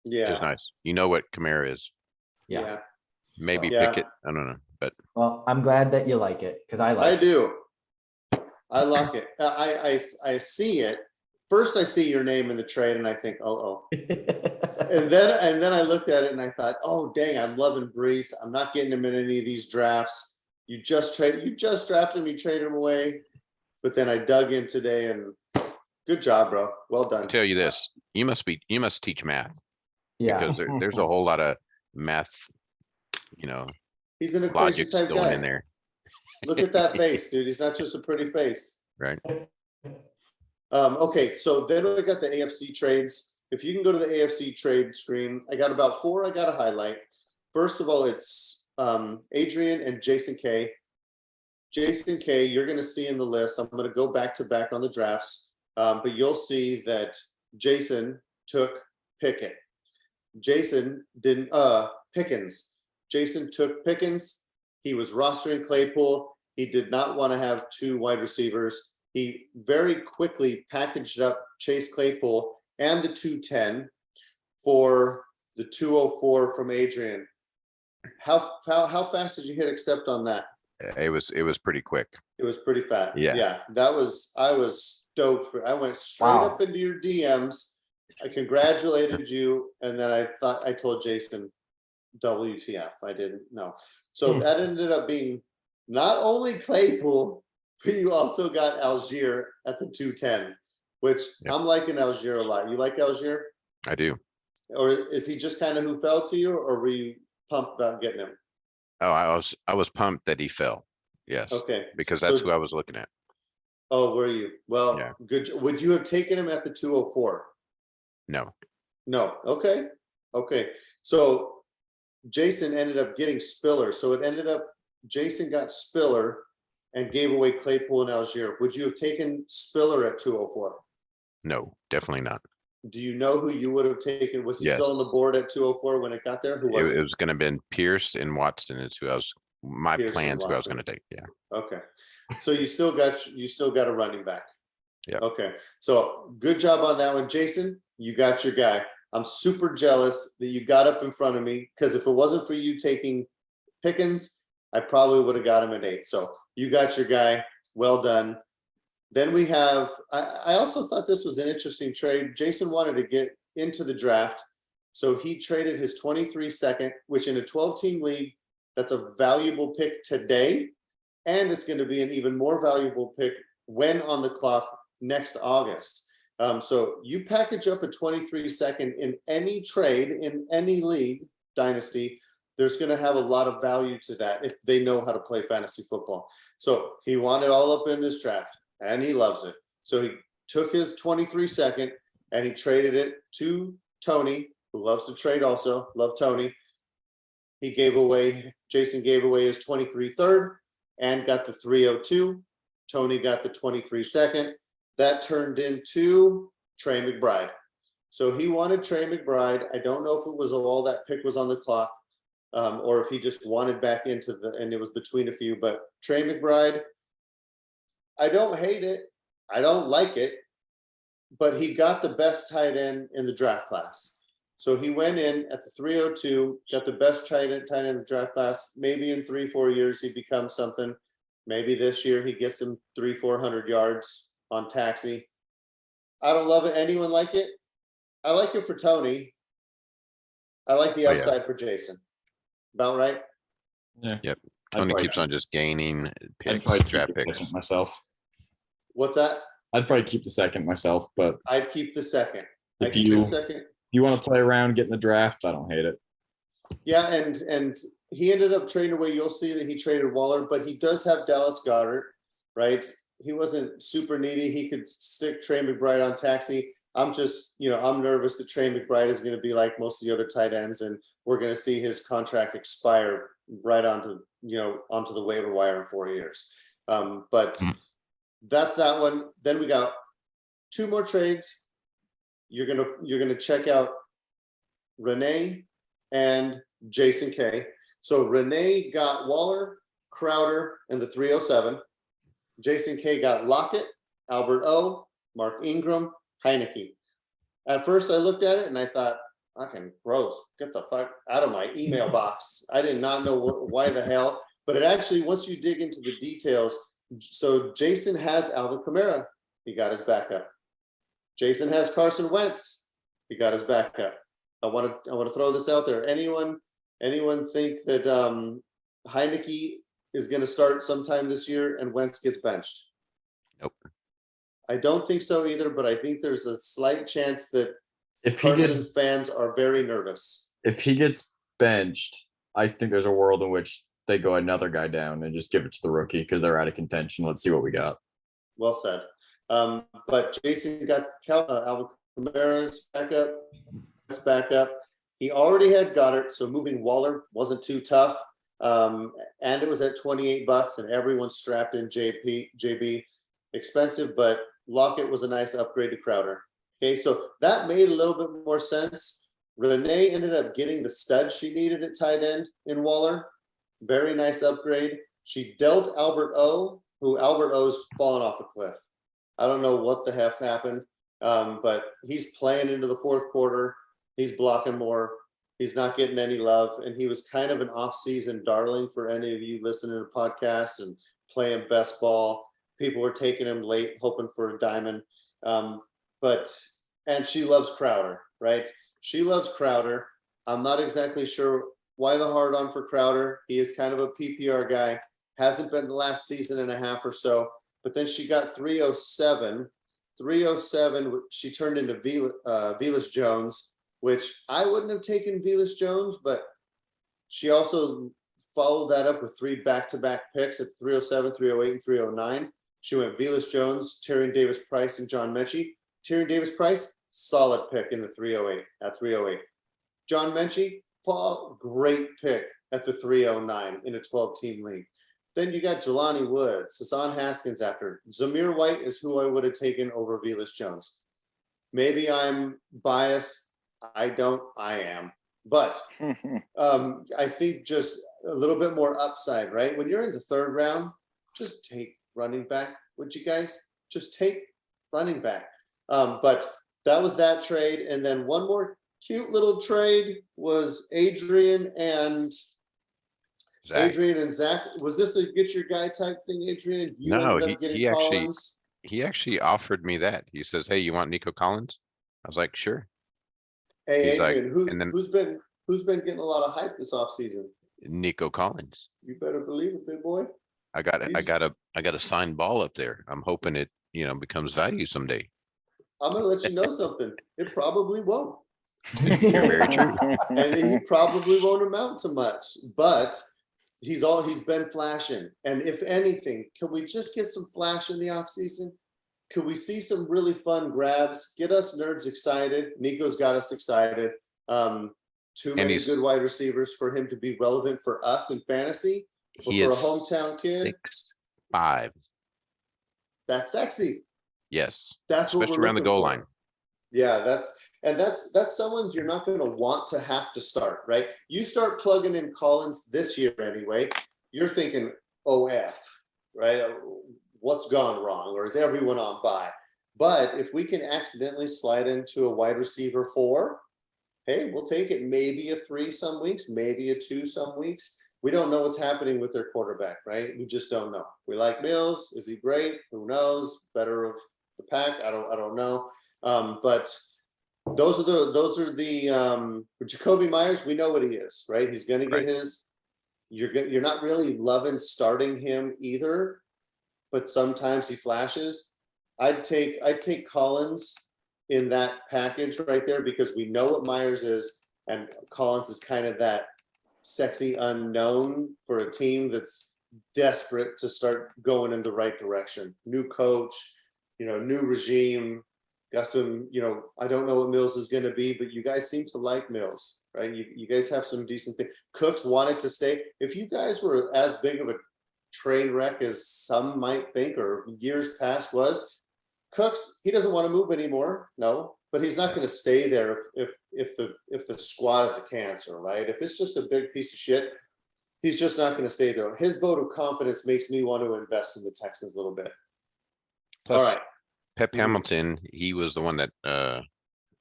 which is Yeah. nice. You know what Kamara is. yeah. Yeah. Maybe Yeah. Pickett. I don't know, but Well, I'm glad that you like it because I I like do. I like it. I see it. First, I see your name in the trade, and I think, oh. it. And then I looked at it and I thought, oh dang, I'm loving Brees. I'm not getting him in any of these drafts. You just drafted him, you traded him away. But then I dug in today and good job, bro. Well I'll done. tell you this, you must teach math Yeah. because there's a whole lot of math, He's an equation logic type going guy. in there, Look at that face, dude. He's not just a pretty face. right? Okay, so then we got the AFC trades. If you can go to the AFC trade screen, I got about 4 I got to highlight. First of all, it's Adrian and Jason K. Jason K, you're going to see in the list. I'm going to go back to back on the drafts, but you'll see that Jason took Pickett. Jason didn't, Pickens. Jason took Pickens. He was rostering Claypool. He did not want to have 2 wide receivers. He very quickly packaged up Chase Claypool and the 210 for the 204 from Adrian. How fast did you hit accept on that? It was pretty quick. It was pretty fast. Yeah. I was stoked I went straight Wow. up into your DMs. I congratulated you. And then I told Jason, WTF. I didn't know. So that ended up being not only Claypool, but you also got Algier at the 210, which Yep. I'm liking Algier a lot. You like Algier? I do. Or is he just kind of who fell to you, or were you pumped about getting him? Oh, I was pumped that he fell. Yes, Okay. because that's So- who I was looking at. Oh, were you? Well, Yeah. good. Would you have taken him at the 204? No, No. Okay. Okay. So Jason ended up getting Spiller. So it ended up Jason got Spiller and gave away Claypool and Algier. Would you have taken Spiller at 204? no, definitely not. Do you know who you would have taken? Was he Yes. still on the board at 204 when it got there? Who was It it? was going to been Pierce and Watson is who my Pierce and plans who I was Watson. going to take. Yeah. Okay. So you still got a running back. Yeah. Okay. So good job on that one. Jason, you got your guy. I'm super jealous that you got up in front of me, because if it wasn't for you taking Pickens, I probably would have got him at 8. So you got your guy. Well done. Then we have, I also thought this was an interesting trade. Jason wanted to get into the draft. So he traded his 23 second, which in a 12-team league, that's a valuable pick today. And it's going to be an even more valuable pick when on the clock next August. So you package up a 23 second in any trade, in any league dynasty, there's going to have a lot of value to that if they know how to play fantasy football. So he wanted all up in this draft and he loves it. So he took his 23 second and he traded it to Tony, who loves to trade also. Love Tony. Jason gave away his 23 third and got the 302. Tony got the 23 second. That turned into Trey Mcbride. So he wanted Trey Mcbride. I don't know if it was all that pick was on the clock, or if he just wanted back into and it was between a few, but Trey McBride, I don't hate it. I don't like it, but he got the best tight end in the draft class. So he went in at the 302, got the best tight end in the draft class. Maybe in 3-4 years, he becomes something. Maybe this year he gets him 300-400 yards on taxi. I don't love it. Anyone like it? I like it for Tony. I like the Oh, yeah. upside for Jason. About right? Yeah. Yep. I'd Tony probably- keeps on just gaining I'd picks, probably keep draft the picks. second myself. What's that? I'd probably keep the second myself, but I'd keep the second. I If keep you- the second. you want to play around, get in the draft, I don't hate it. Yeah, and he ended up trading away. You'll see that he traded Waller, but he does have Dallas Goedert, right? He wasn't super needy. He could stick Trey McBride on taxi. I'm just, I'm nervous that Trey McBride is going to be like most of the other tight ends, and we're going to see his contract expire right onto the waiver wire in 4 years. But that's that one. Then we got 2 more trades. You're gonna check out Renee and Jason K. So Renee got Waller, Crowder, and the 307. Jason K got Lockett, Albert O, Mark Ingram, Heineke. At first I looked at it and I thought, fucking gross, get the fuck out of my email box. I did not know why the hell, but it actually, once you dig into the details, so Jason has Alvin Kamara, he got his backup. Jason has Carson Wentz, he got his backup. I want to throw this out there. Anyone think that Heineke is going to start sometime this year and Wentz gets benched? Nope. I don't think so either, but I think there's a slight chance that If he Carson gets fans are very nervous. benched, I think there's a world in which they go another guy down and just give it to the rookie because they're out of contention. Let's see what we got. Well said. But Jason got Alvin Kamara's backup. He already had Goddard, so moving Waller wasn't too tough. And it was at $28, and everyone strapped in JB. Expensive, but Lockett was a nice upgrade to Crowder. Okay, so that made a little bit more sense. Renee ended up getting the stud she needed at tight end in Waller. Very nice upgrade. She dealt Albert O, who Albert O's fallen off a cliff. I don't know what the heck happened, but he's playing into the fourth quarter. He's blocking more. He's not getting any love, and he was kind of an off-season darling for any of you listening to podcasts and playing best ball. People were taking him late, hoping for a diamond. And she loves Crowder, right? She loves Crowder. I'm not exactly sure why the hard on for Crowder. He is kind of a PPR guy. Hasn't been the last season and a half or so. But then she got 307. 307, she turned into Jubilee Jones, which I wouldn't have taken Jubilee Jones, but she also followed that up with 3 back-to-back picks at 307, 308, and 309. She went Jubilee Jones, Tyrion Davis-Price, and John Mechie. Tyrion Davis-Price, solid pick in the 308 at 308. John Mechie, great pick at the 309 in a 12-team league. Then you got Jelani Woods, Hassan Haskins after. Zamir White is who I would have taken over Jubilee Jones. Maybe I'm biased. I am. But I think just a little bit more upside, right? When you're in the 3rd round, just take running back. Would you guys just take running back? But that was that trade. And then one more cute little trade was Adrian and Zach. Was this a get your guy type thing, Adrian? You No, ended up getting he actually- Collins. He actually offered me that. He says, "Hey, you want Nico Collins?" I was like, "Sure." Hey, He's like- Adrian, and then- who's been getting a lot of hype this offseason? Nico Collins. You better believe it, big boy. I got He's- a signed ball up there. I'm hoping it, becomes value someday. I'm gonna let you know something. It probably won't. You're very true. And he probably won't amount to much, but he's been flashing. And if anything, can we just get some flash in the offseason? Could we see some really fun grabs? Get us nerds excited. Nico's got us excited. Too many he's- good wide receivers for him to be relevant for us in fantasy. But He for a is hometown kid, 6'5". that's sexy. Yes, That's what especially we're around the looking goal for. line. Yeah, that's someone you're not going to want to have to start, right? You start plugging in Collins this year anyway, you're thinking, OF, right? What's gone wrong? Or is everyone on bye? But if we can accidentally slide into a wide receiver 4, hey, we'll take it. Maybe a 3 some weeks, maybe a 2 some weeks. We don't know what's happening with their quarterback, right? We just don't know. We like Mills. Is he great? Who knows? Better of the pack. I don't know. But those are the Jacoby Myers. We know what he is, right? He's going to get you're not really loving starting him either, but sometimes he flashes. I'd take Collins in that package right there because we know what Myers is, and Collins is kind of that sexy unknown for a team that's desperate to start going in the right direction. New coach, new regime, got some, I don't know what Mills is going to be, but you guys seem to like Mills, right? You guys have some decent things. Cooks wanted to stay. If you guys were as big of a train wreck as some might think, or years past was, Cooks, he doesn't want to move anymore. No, but he's not going to stay there if the squad is a cancer, right? If it's just a big piece of shit, he's just not going to stay there. His vote of confidence makes me want to invest in the Texans a little bit. Plus, All right. Pep Hamilton, he was the one that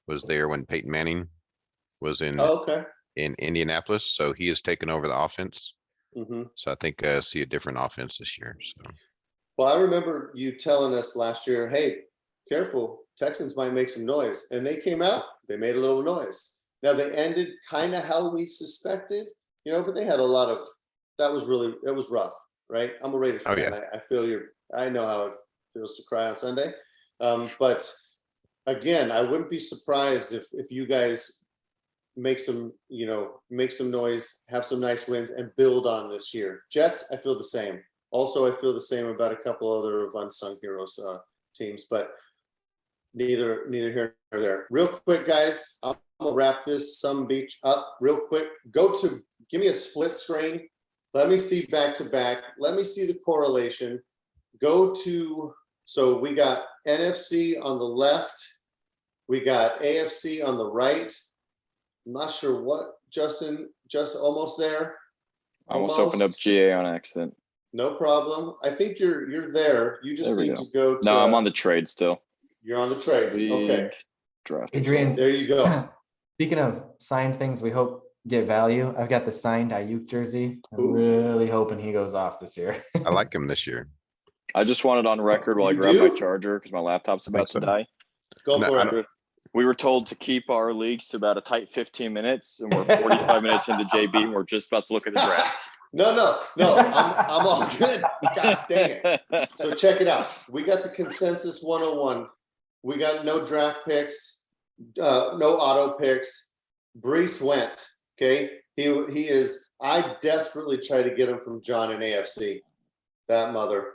was there when Peyton Manning was in Oh, okay. in Indianapolis, so he has taken over the offense. Mm-hmm. So I think see a different offense this year. So Well, I remember you telling us last year, hey, careful, Texans might make some noise. And they came out, they made a little noise. Now they ended kind of how we suspected, but they had a lot of, that was rough, right? I'm a Raiders fan. yeah. I know how it feels to cry on Sunday. But again, I wouldn't be surprised if you guys make some noise, have some nice wins, and build on this year. Jets, I feel the same. Also, I feel the same about a couple other of unsung heroes teams, but neither here nor there. Real quick, guys, I'm gonna wrap this some beach up real quick. Give me a split screen. Let me see back to back. Let me see the correlation. So we got NFC on the left. We got AFC on the right. I'm not sure what, Justin, just almost there. Almost opened up GA on accident. No problem. I think you're there. You just need to go to. No, I'm on the trade still. You're on the trades. Okay. League draft. Adrian, There you go. Speaking of signed things, we hope get value. I've got the signed Ayuk jersey. I'm Ooh. really hoping he goes off this year. I like him this year. I just wanted on record while I You grab my do? charger because my laptop's about to die. Go No, for I it. don't- We were told to keep our leagues to about a tight 15 minutes, and we're 45 minutes into JB, and we're just about to look at the draft. No. I'm all good. God dang it. So check it out. We got the consensus 101. We got no draft picks, no auto picks. Brees went. Okay. He is. I desperately try to get him from John in AFC. That mother.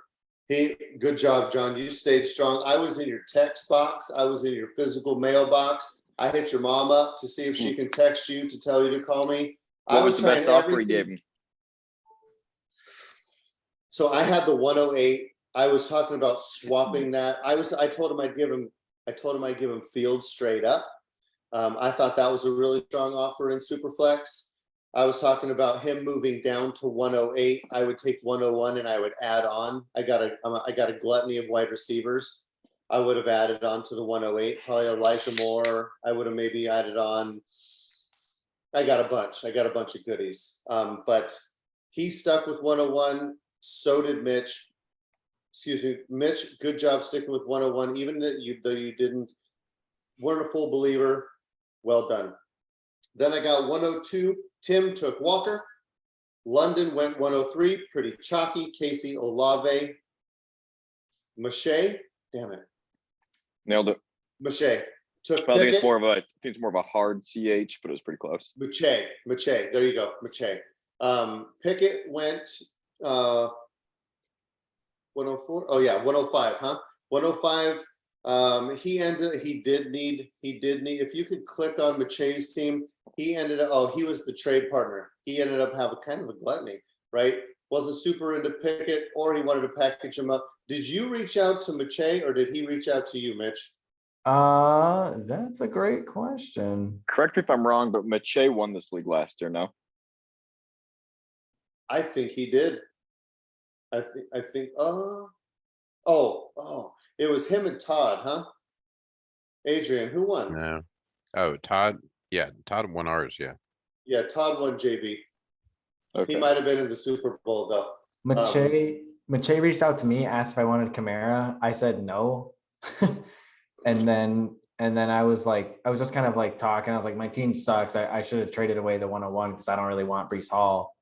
Good job, John. You stayed strong. I was in your text box. I was in your physical mailbox. I hit your mom up to see if she can text you to tell you to call me. What I was the trying best offer he everything. gave me? So I had the 108. I was talking about swapping that. I told him I'd give him Fields straight up. I thought that was a really strong offer in Superflex. I was talking about him moving down to 108. I would take 101 and I would add on. I got a gluttony of wide receivers. I would have added on to the 108. Probably Elijah Moore. I would have maybe added on. I got a bunch of goodies. But he stuck with 101. So did Mitch. Excuse me, Mitch. Good job sticking with 101, even though you weren't a full believer. Well done. Then I got 102. Tim took Walker. London went 103. Pretty chalky. Casey Olave. Mache. Damn it. Nailed it. Mache. Took I think Pickett. it's more of a hard CH, but it was pretty close. Mache. There you go. Mache. Pickett went 104. Oh yeah, 105, huh? 105. He did need, if you could click on Mache's team, he ended up, he was the trade partner. He ended up having kind of a gluttony, right? Wasn't super into Pickett, or he wanted to package him up. Did you reach out to Mache, or did he reach out to you, Mitch? That's a great question. Correct me if I'm wrong, but Mache won this league last year, no? I think he did. I think, it was him and Todd, huh? Adrian, who won? No. Oh, Todd. Yeah, Todd won ours. Yeah. Yeah, Todd won JB. Okay. He might have been in the Super Bowl though. Mache reached out to me, asked if I wanted Kamara. I said no. and then I was just kind of like talking. I was like, my team sucks. I should have traded away the 101 because I don't really want Brees Hall.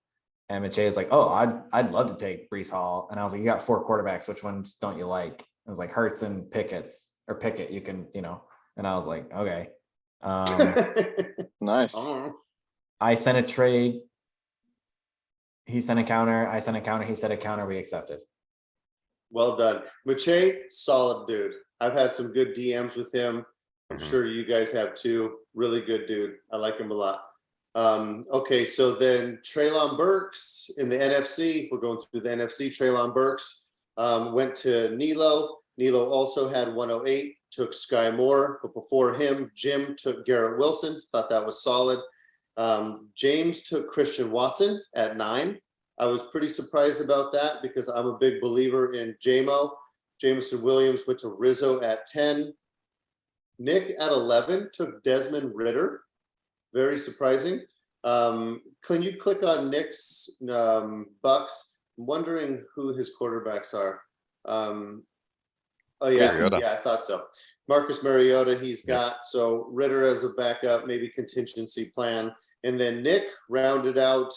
And Mitch is like, oh, I'd love to take Brees Hall. And I was like, you got 4 quarterbacks. Which ones don't you like? I was like, Hurts and Pickett. You can, and I was like, okay. Nice. I sent a trade. He sent a counter. I sent a counter. He said a counter. We accepted. Well done. Mache, solid dude. I've had some good DMs with him. I'm sure you guys have too. Really good dude. I like him a lot. Okay, so then Traelin Berks in the NFC. We're going through the NFC. Traelin Berks went to Nilo. Nilo also had 108, took Sky Moore, but before him, Jim took Garrett Wilson. Thought that was solid. James took Christian Watson at 9. I was pretty surprised about that because I'm a big believer in Jamison Williams went to Rizzo at 10. Nick at 11 took Desmond Ridder. Very surprising. Can you click on Nick's Bucks? I'm wondering who his quarterbacks are. Oh yeah, Mariota. yeah, I thought so. Marcus Mariota, he's got so Ridder as a backup, maybe contingency plan, and then Nick rounded out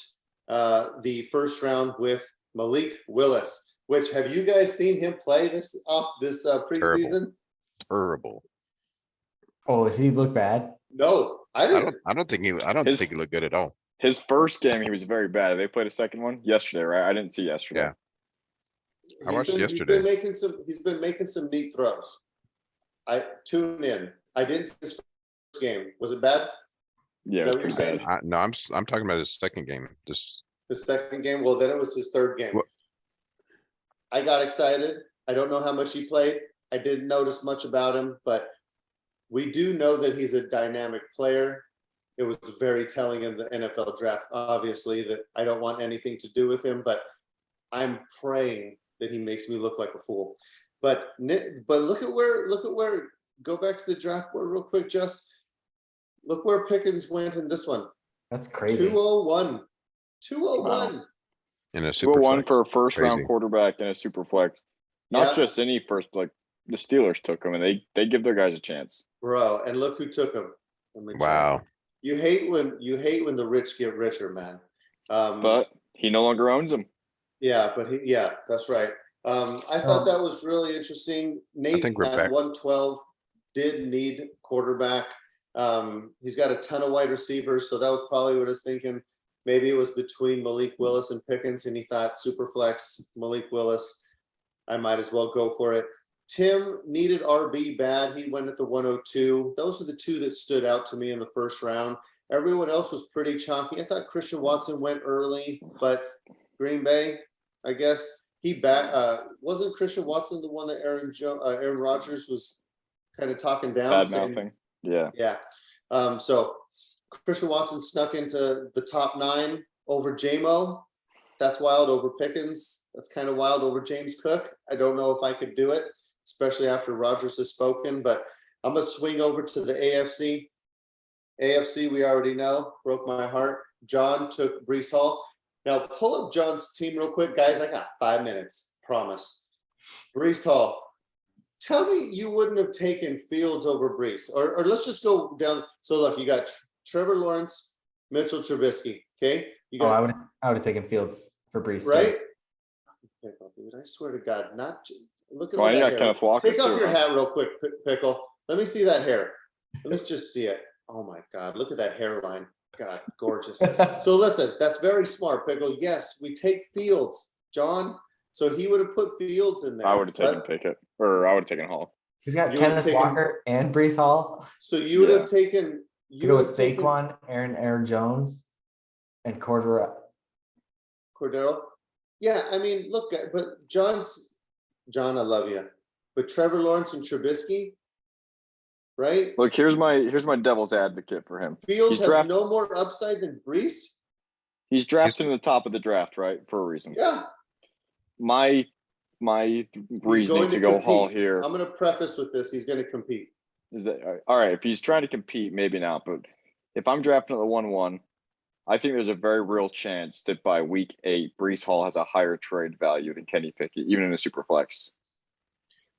the first round with Malik Willis. Which have you guys seen him play this preseason? Terrible. Oh, does he look bad? No, I didn't. I don't think he looked good at all. His first game, he was very bad. They played a second one yesterday, right? I didn't see yesterday. Yeah. I watched yesterday. He's been making some neat throws. I tune in. I didn't see his first game. Was it bad? Yeah, it was pretty bad. No, I'm talking about his second game. The second game. Well, then it was his third game. What? I got excited. I don't know how much he played. I didn't notice much about him, but we do know that he's a dynamic player. It was very telling in the NFL draft, obviously, that I don't want anything to do with him, but I'm praying that he makes me look like a fool. But look at where, go back to the draft board real quick, just look where Pickens went in this one. That's crazy. 201. Wow. In a super 201 flex. for a first round Crazy. quarterback in a super flex. Not Yeah. just any first, like the Steelers took him, and they give their guys a chance. Bro, and look who took him. Wow. You hate when the rich get richer, man. But he no longer owns them. Yeah, that's right. I thought that was really interesting. Nate think we're at back. 112 did need quarterback. He's got a ton of wide receivers, so that was probably what I was thinking. Maybe it was between Malik Willis and Pickens, and he thought super flex Malik Willis. I might as well go for it. Tim needed RB bad. He went at the 102. Those are the two that stood out to me in the first round. Everyone else was pretty chalky. I thought Christian Watson went early, but Green Bay, I guess wasn't Christian Watson the one that Aaron Rodgers was kind of talking down? Bad mouthing. Yeah. Yeah. So Christian Watson snuck into the top 9 over JMO. That's wild. Over Pickens. That's kind of wild. Over James Cook. I don't know if I could do it, especially after Rodgers has spoken, but I'm going to swing over to the AFC. AFC, we already know, broke my heart. John took Brees Hall. Now, pull up John's team real quick. Guys, I got 5 minutes. Promise. Brees Hall. Tell me you wouldn't have taken Fields over Brees. Or let's just go down. So, look, you got Trevor Lawrence, Mitchell Trubisky. Okay? You got, I would have taken Fields for Brees. right? Dude, I swear to God, not look at Well, you that got hair. Kenneth Walker. Take off too, your huh? hat real quick, Pickle. Let me see that hair. Let me just see it. Oh my God, look at that hairline. God, gorgeous. So listen, that's very smart, Pickle. Yes, we take Fields, John. So he would have put Fields in there. I would have taken but- Pickett, or I would have taken Hall. He's got You would've Kenneth taken- Walker and Brees Hall. So you would Yeah. have taken. You You go would with have taken Saquon, Aaron Jones, and Cordero. Cordero. Yeah, I mean, look, but John, I love you, but Trevor Lawrence and Trubisky, right? Look, here's my devil's advocate for him. Fields He's has no more upside than Brees. He's drafted in the top of the draft, right? For a reason. Yeah. My He's reasoning going to go Hall compete. here I'm going to preface with this. He's going to compete. is that all right? If he's trying to compete, maybe not. But if I'm drafting at the 1-1, I think there's a very real chance that by week 8, Brees Hall has a higher trade value than Kenny Pickett, even in a super flex.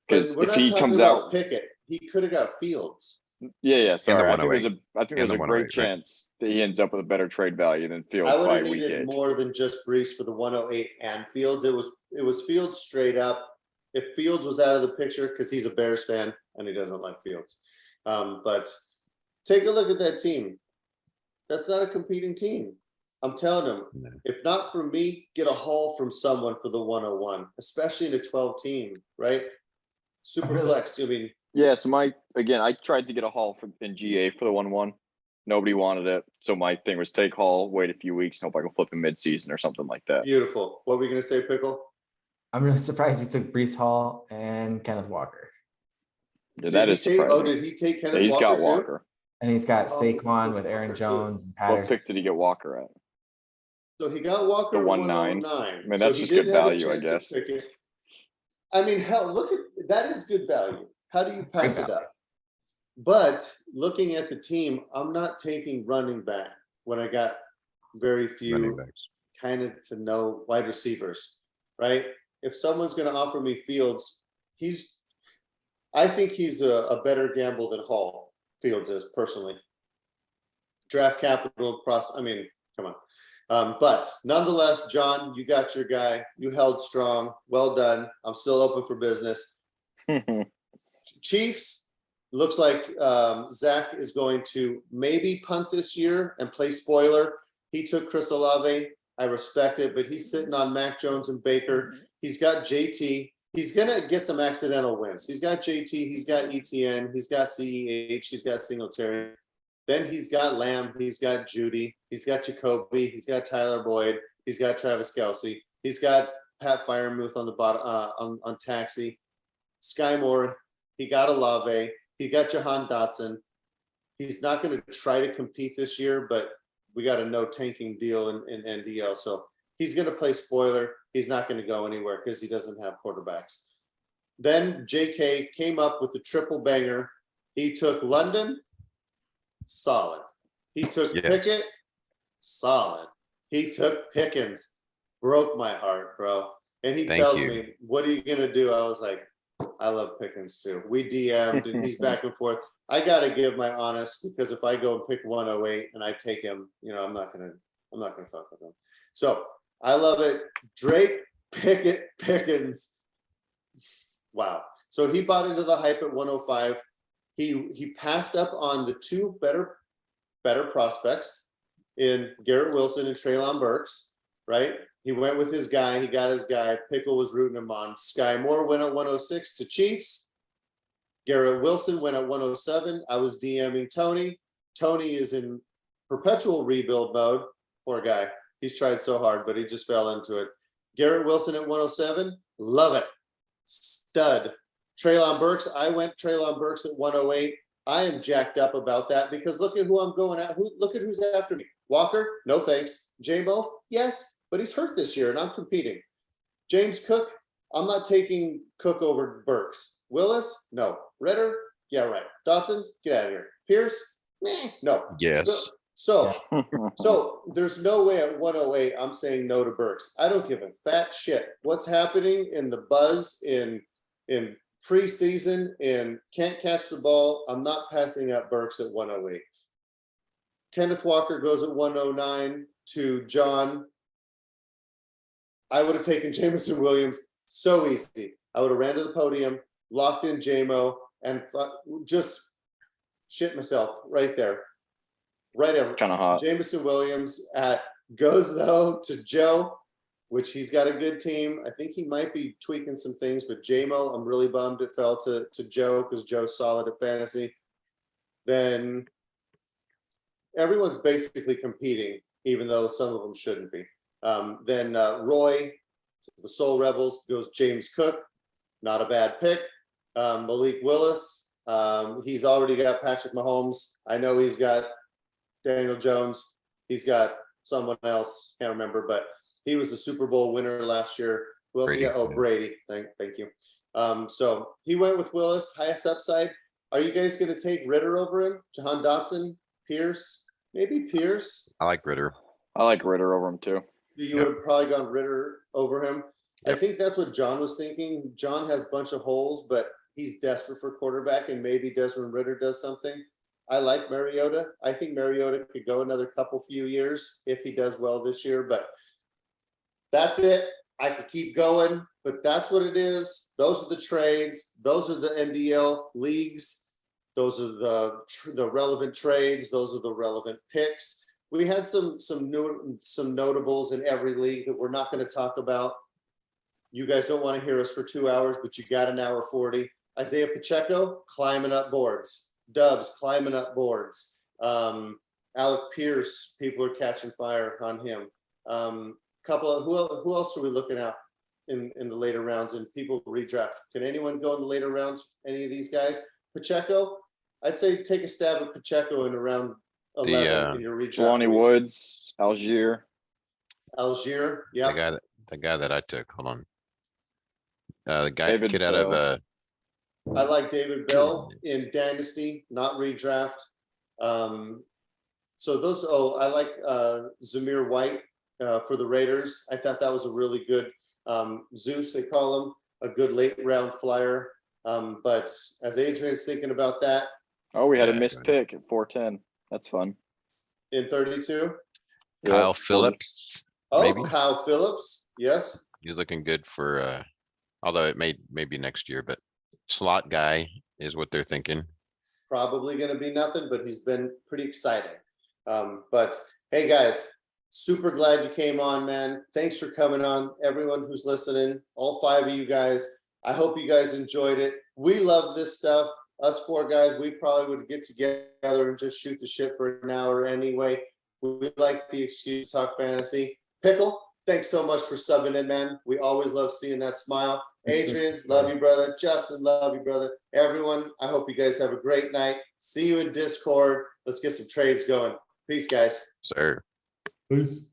But Because we're if not he talking comes about out, Pickett. He could have got Fields. Yeah. Sorry. I think there's 108. a And the great 108, right? chance that he ends up with a better trade value than Fields I would by have week needed 8. more than just Brees for the 108 and Fields. It was Fields straight up. If Fields was out of the picture, because he's a Bears fan and he doesn't like Fields. But take a look at that team. That's not a competing team. I'm telling them, No. if not from me, get a haul from someone for the 101, especially in a 12 team, right? Super really- flex. I mean, Yeah. So I tried to get a haul in GA for the 1-1. Nobody wanted it. So my thing was take haul, wait a few weeks, and hope I can flip in mid-season or something like that. beautiful. What were we going to say, Pickle? I'm really surprised he took Brees Hall and Kenneth Walker. Yeah, that is surprising. Did he take Yeah, Kenneth he's Walker got too? Walker. And he's got Oh, Saquon took with Aaron Walker too. Jones and What Patterson. pick did he get Walker at? So he got Walker The at 1-9. 109. I mean, So that's he just good didn't have a value, I chance at guess. Pickett. I mean, hell, look at that is good value. How do you pass Great it up? But looking at the team, I'm not taking running back when I got very Running few backs. kind of to know wide receivers, right? If someone's going to offer me Fields, I think he's a better gamble than Hall. Fields is personally. Draft capital, I mean, come on. But nonetheless, John, you got your guy. You held strong. Well done. I'm still open for business. Chiefs, looks like Zach is going to maybe punt this year and play spoiler. He took Chris Olave. I respect it, but he's sitting on Mac Jones and Baker. He's got JT. He's going to get some accidental wins. He's got JT. He's got ETN. He's got CEH. He's got Singletary. Then he's got Lamb. He's got Judy. He's got Jacoby. He's got Tyler Boyd. He's got Travis Kelce. He's got Pat Freiermuth on the bottom on Taxi. Sky Moore. He got Olave. He got Jahan Dotson. He's not going to try to compete this year, but we got a no tanking deal in NDL. So he's going to play spoiler. He's not going to go anywhere because he doesn't have quarterbacks. Then JK came up with the triple banger. He took London, solid. He took Yes. Pickett, solid. He took Pickens, broke my heart, bro. And he Thank tells you. me, what are you going to do? I was like, I love Pickens too. We DM'd and he's back and forth. I got to give my honest, because if I go and pick 108 and I take him, I'm not going to fuck with him. So I love it. Drake, Pickett, Pickens. Wow. So he bought into the hype at 105. He passed up on the two better prospects in Garrett Wilson and Traelin Berks, right? He went with his guy. He got his guy. Pickle was rooting him on. Sky Moore went at 106 to Chiefs. Garrett Wilson went at 107. I was DMing Tony. Tony is in perpetual rebuild mode. Poor guy. He's tried so hard, but he just fell into it. Garrett Wilson at 107. Love it. Stud. Traelin Berks. I went Traelin Berks at 108. I am jacked up about that because look at who I'm going at. Look at who's after me. Walker, no thanks. J-Mo, yes, but he's hurt this year and I'm competing. James Cook, I'm not taking Cook over Berks. Willis, no. Ritter, yeah, right. Dotson, get out of here. Pierce, meh, no. Yes. So there's no way at 108 I'm saying no to Berks. I don't give a fat shit. What's happening in the buzz in preseason and can't catch the ball, I'm not passing up Berks at 108. Kenneth Walker goes at 109 to John. I would have taken Jamison Williams so easy. I would have ran to the podium, locked in JMO, and just shit myself right there. Right there. Kind of hot. Jamison Williams goes though to Joe, which he's got a good team. I think he might be tweaking some things, but JMO, I'm really bummed it fell to Joe because Joe's solid at fantasy. Then everyone's basically competing, even though some of them shouldn't be. Then Roy, the Soul Rebels, goes James Cook. Not a bad pick. Malik Willis. He's already got Patrick Mahomes. I know he's got Daniel Jones. He's got someone else. Can't remember, but he was the Super Bowl winner last year. Who else Brady, he got? Oh, yeah. Brady. Thank you. So he went with Willis, highest upside. Are you guys going to take Ritter over him? Jahan Dotson, Pierce, maybe Pierce. I like Ritter. I like Ritter over him too. You would have probably gone Ritter over him. I Yep. think that's what John was thinking. John has a bunch of holes, but he's desperate for quarterback, and maybe Desmond Ridder does something. I like Mariota. I think Mariota could go another few years if he does well this year, but that's it. I could keep going, but that's what it is. Those are the trades. Those are the NDL leagues. Those are the relevant trades. Those are the relevant picks. We had some notables in every league that we're not going to talk about. You guys don't want to hear us for 2 hours, but you got an hour 40. Isaiah Pacheco climbing up boards. Dubs climbing up boards. Alec Pierce, people are catching fire on him. Who else are we looking at in the later rounds and people redraft? Can anyone go in the later rounds? Any of these guys? Pacheco, I'd say take a stab at Pacheco in around 11 in your redraft. Jelani weeks. Woods, Algier. Yeah. The guy that I took. Hold on. The David kid out of I like David Bell in Dynasty, not redraft. So those. I like Zamir White for the Raiders. I thought that was a really good Zeus. They call him a good late round flyer. But as Adrian's thinking about that, We had a Yeah, missed pick at 410. That's fun. in 32. Kyle Yeah, Phillips. Oh, Maybe. Kyle Phillips. Yes. He's looking good for although it may be next year, but slot guy is what they're thinking. Probably going to be nothing, but he's been pretty exciting. But hey, guys, super glad you came on, man. Thanks for coming on. Everyone who's listening, all 5 of you guys. I hope you guys enjoyed it. We love this stuff. Us 4 guys, we probably would get together and just shoot the shit for an hour anyway. We like the excuse to talk fantasy. Pickle, thanks so much for subbing in, man. We always love seeing that smile. Adrian, love you, brother. Justin, love you, brother. Everyone, I hope you guys have a great night. See you in Discord. Let's get some trades going. Peace, guys. Sir. Peace.